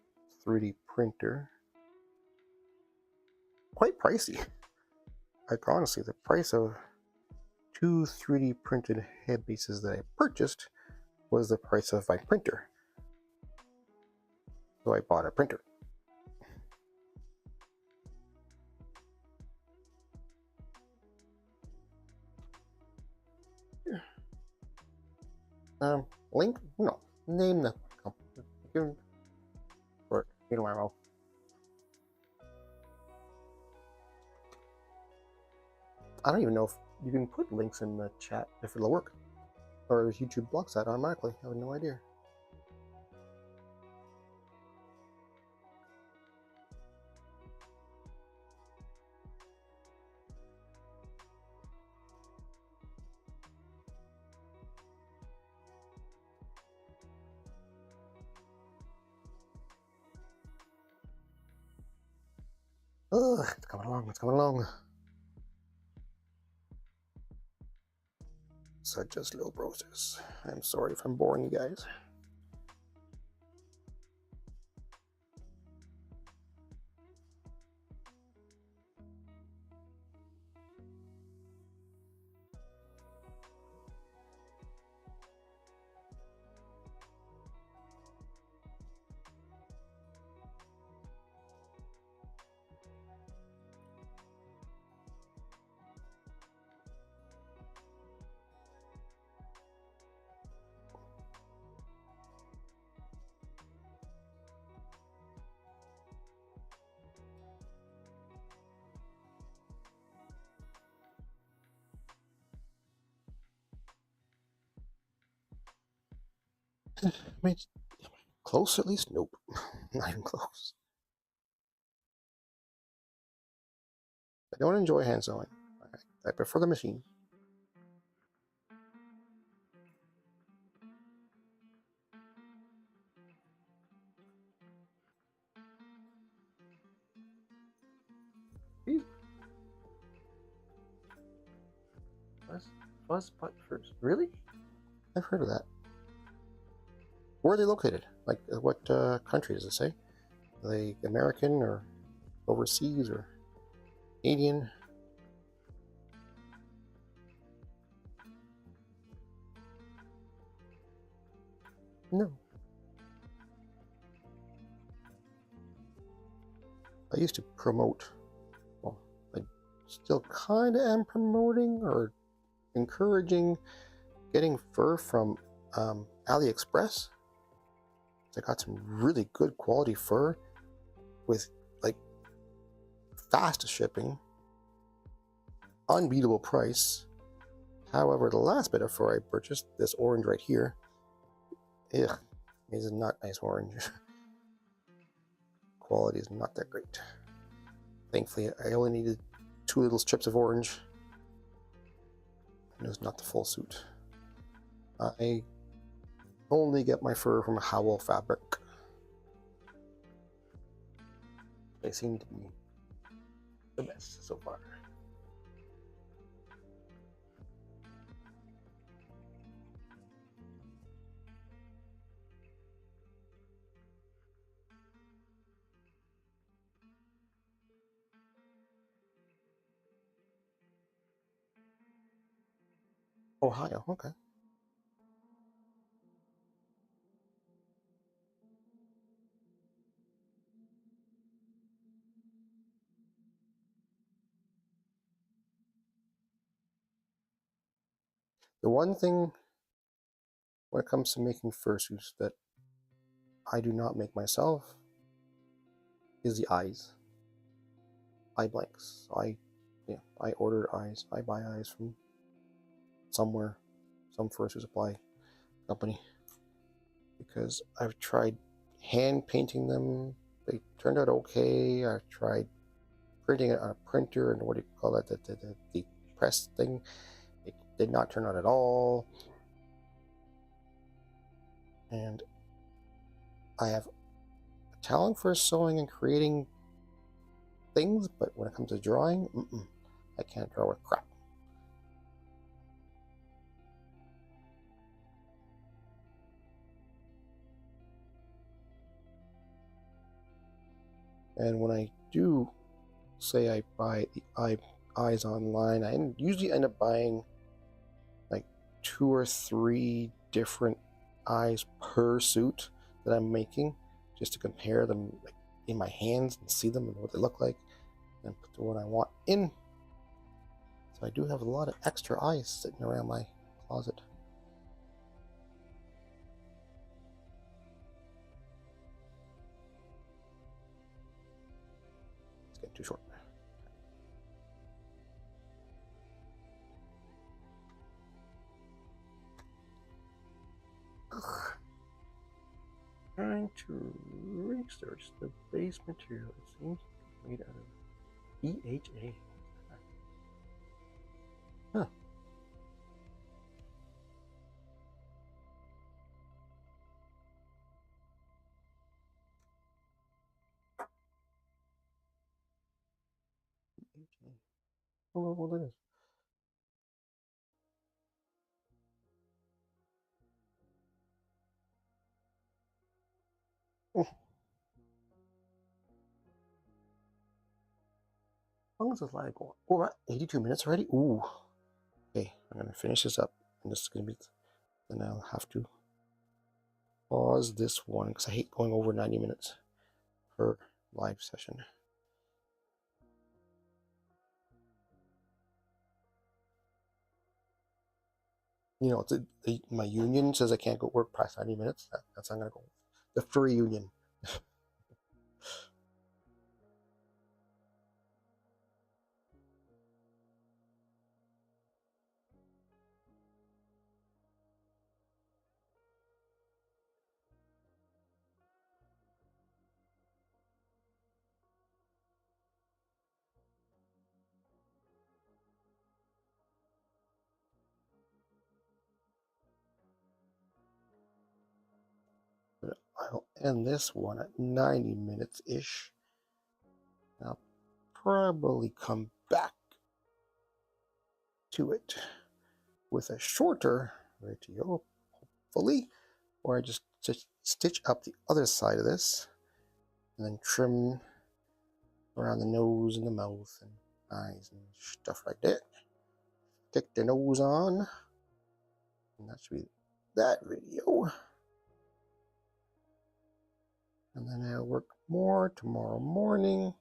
3D printer. Quite pricey. Like honestly, the price of 2 3D printed head bases that I purchased was the price of my printer. So I bought a printer. Link? No. Name the company. Or, you know my mouth. I don't even know if you can put links in the chat if it'll work. Or if YouTube blocks that automatically. I have no idea. Ugh, it's coming along, it's coming along. Such a slow process. I'm sorry if I'm boring you guys. I mean, close at least? Nope. Not even close. I don't enjoy hand sewing. I prefer the machine. Fuzz butt first. Really? I've heard of that. Where are they located? Like, what country does it say? Are they American or overseas or Canadian? No. I used to promote, well, I still kind of am promoting or encouraging getting fur from AliExpress. I got some really good quality fur with like fast shipping, unbeatable price. However, the last bit of fur I purchased, this orange right here, ugh, is not nice orange. Quality is not that great. Thankfully, I only needed 2 little strips of orange. And it was not the full suit. I only get my fur from Howl fabric. They seem to be the best so far. Ohio, okay. The one thing when it comes to making fursuits that I do not make myself is the eyes. Eye blanks. I order eyes. I buy eyes from somewhere, some fursuit supply company, because I've tried hand painting them. They turned out okay. I've tried printing it on a printer and what do you call that? The press thing. It did not turn out at all. And I have a talent for sewing and creating things, but when it comes to drawing, I can't draw with crap. And when I do say I buy the eyes online, I usually end up buying like 2 or 3 different eyes per suit that I'm making, just to compare them like in my hands and see them and what they look like, and put the one I want in. So I do have a lot of extra eyes sitting around my closet. It's getting too short. Trying to research the base material. It seems to be made out of EHA. Huh. Oh, what it is. How long is this live going? Oh, we're at 82 minutes already? Ooh. Okay, I'm gonna finish this up. And this is gonna be, then I'll have to pause this one because I hate going over 90 minutes per live session. You know, my union says I can't go work past 90 minutes. That's not gonna go. The furry union. But I'll end this one at 90 minutes ish. I'll probably come back to it with a shorter video, hopefully, or I just stitch up the other side of this and then trim around the nose and the mouth and eyes and stuff like that. Stick the nose on, and that should be that video. And then I'll work more tomorrow morning.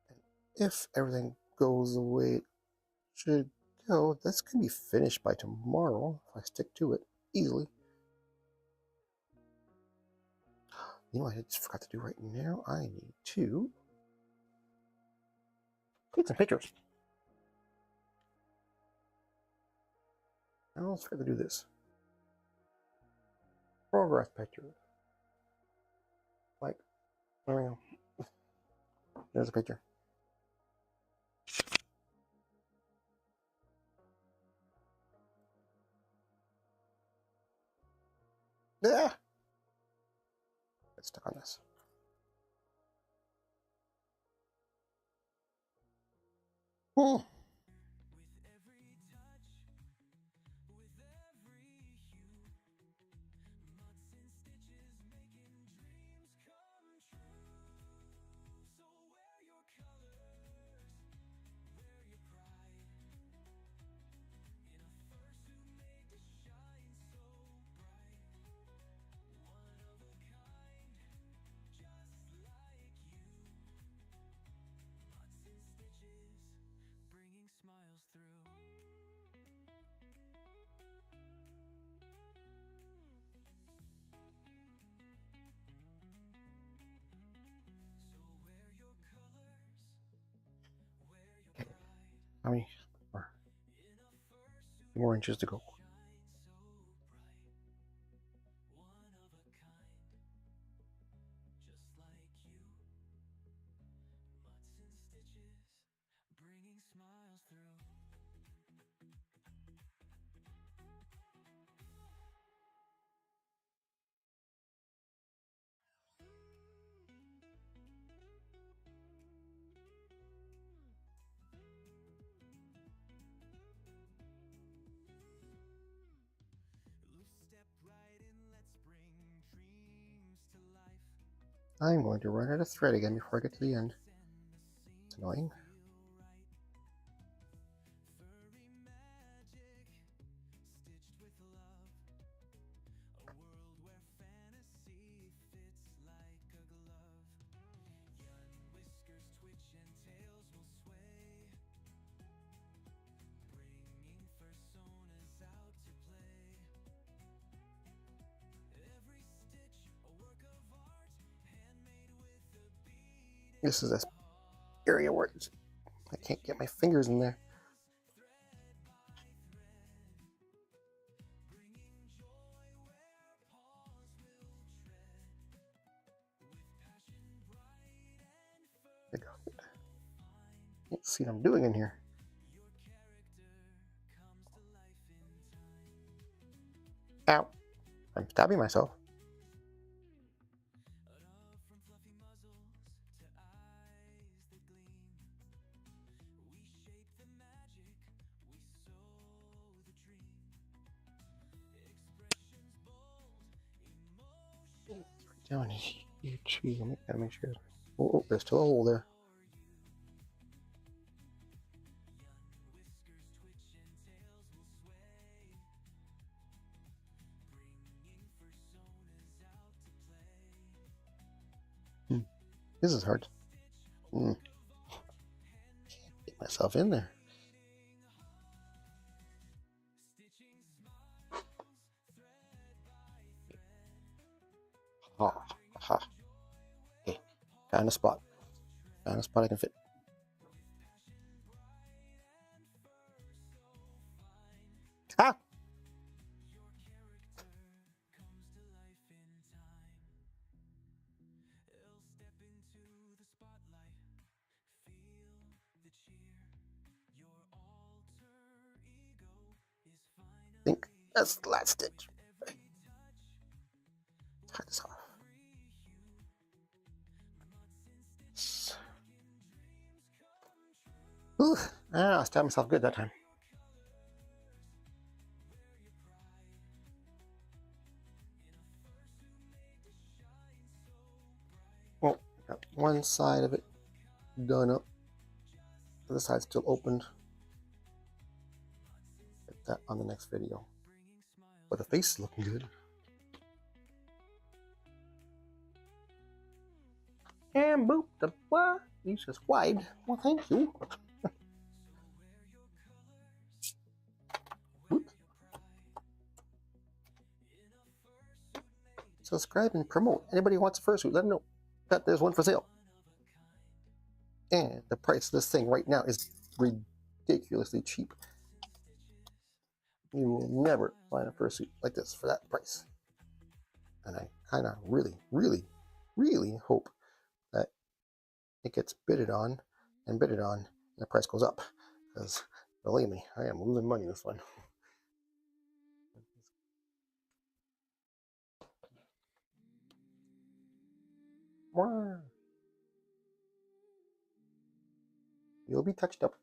And if everything goes the way it should go, this can be finished by tomorrow if I stick to it easily. You know what I just forgot to do right now? I need to take some pictures. I almost forgot to do this. Progress pictures. Like, there we go. There's a picture. Yeah. Get stuck on this. Hmm. How many more inches to go? I'm going to run out of thread again before I get to the end. It's annoying. This is this area where I can't get my fingers in there. There we go. Can't see what I'm doing in here. Ow. I'm stabbing myself. down here too. Let me gotta make sure. Oh, there's still a hole there. This is hard. Can't get myself in there. Ha. Okay, found a spot. Found a spot I can fit. Ah! I think that's the last stitch. Cut this off. Ooh, I stabbed myself good that time. Well, got one side of it done up. The other side's still opened. Get that on the next video. But the face is looking good. And boop, the what? You just wide. Well, thank you. Subscribe and promote. Anybody who wants a fursuit, let them know that there's one for sale. And the price of this thing right now is ridiculously cheap. You will never find a fursuit like this for that price. And I kind of really hope that it gets bidded on, and the price goes up. Because believe me, I am losing money this one. You'll be touched up.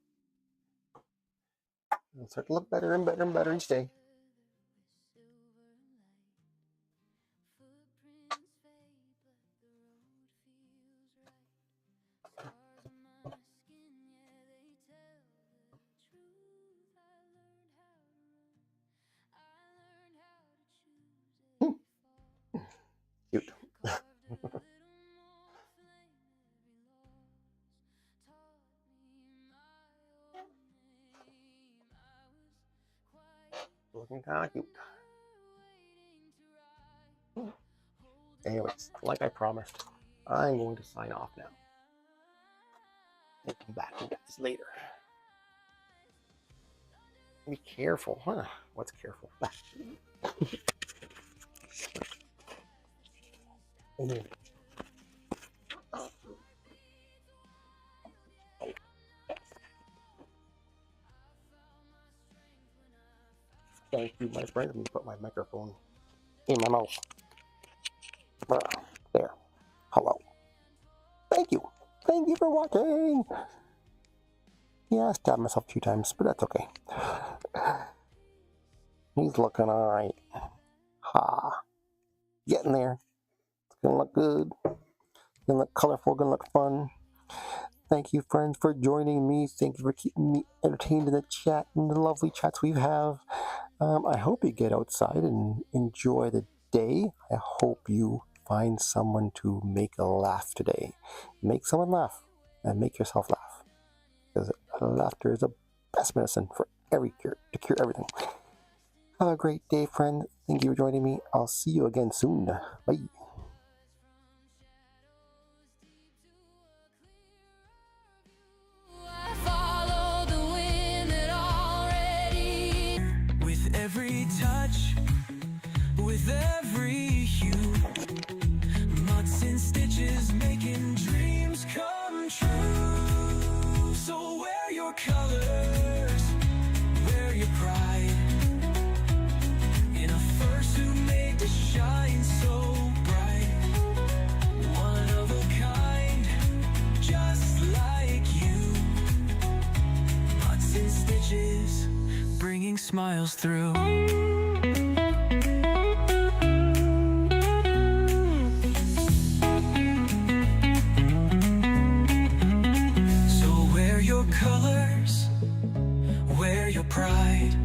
It'll start to look better and better and better each day. Cute. Looking kind of cute. Anyways, like I promised, I'm going to sign off now. And come back and get this later. Be careful, huh? What's careful? Thank you, my friend. Let me put my microphone in my mouth. There. Hello. Thank you. Thank you for watching. Yeah, I stabbed myself 2 times, but that's okay. He's looking alright. Ha. Getting there. It's gonna look good. It's gonna look colorful, gonna look fun. Thank you, friends, for joining me. Thank you for keeping me entertained in the chat and the lovely chats we have. I hope you get outside and enjoy the day. I hope you find someone to make a laugh today. Make someone laugh and make yourself laugh. Because laughter is the best medicine for every cure, to cure everything. Have a great day, friend. Thank you for joining me. I'll see you again soon. Bye. Every touch, with every hue, Mutts in Stiches, making dreams come true. So wear your colors, wear your pride, in a fursuit made to shine so bright. One of a kind, just like you. Mutts in Stiches, bringing smiles through. pride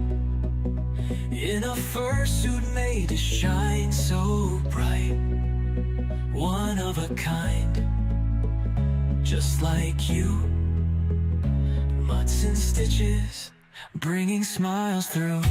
in a fursuit made to shine so bright. One of a kind, just like you. Mutts in stitches, bringing smiles through.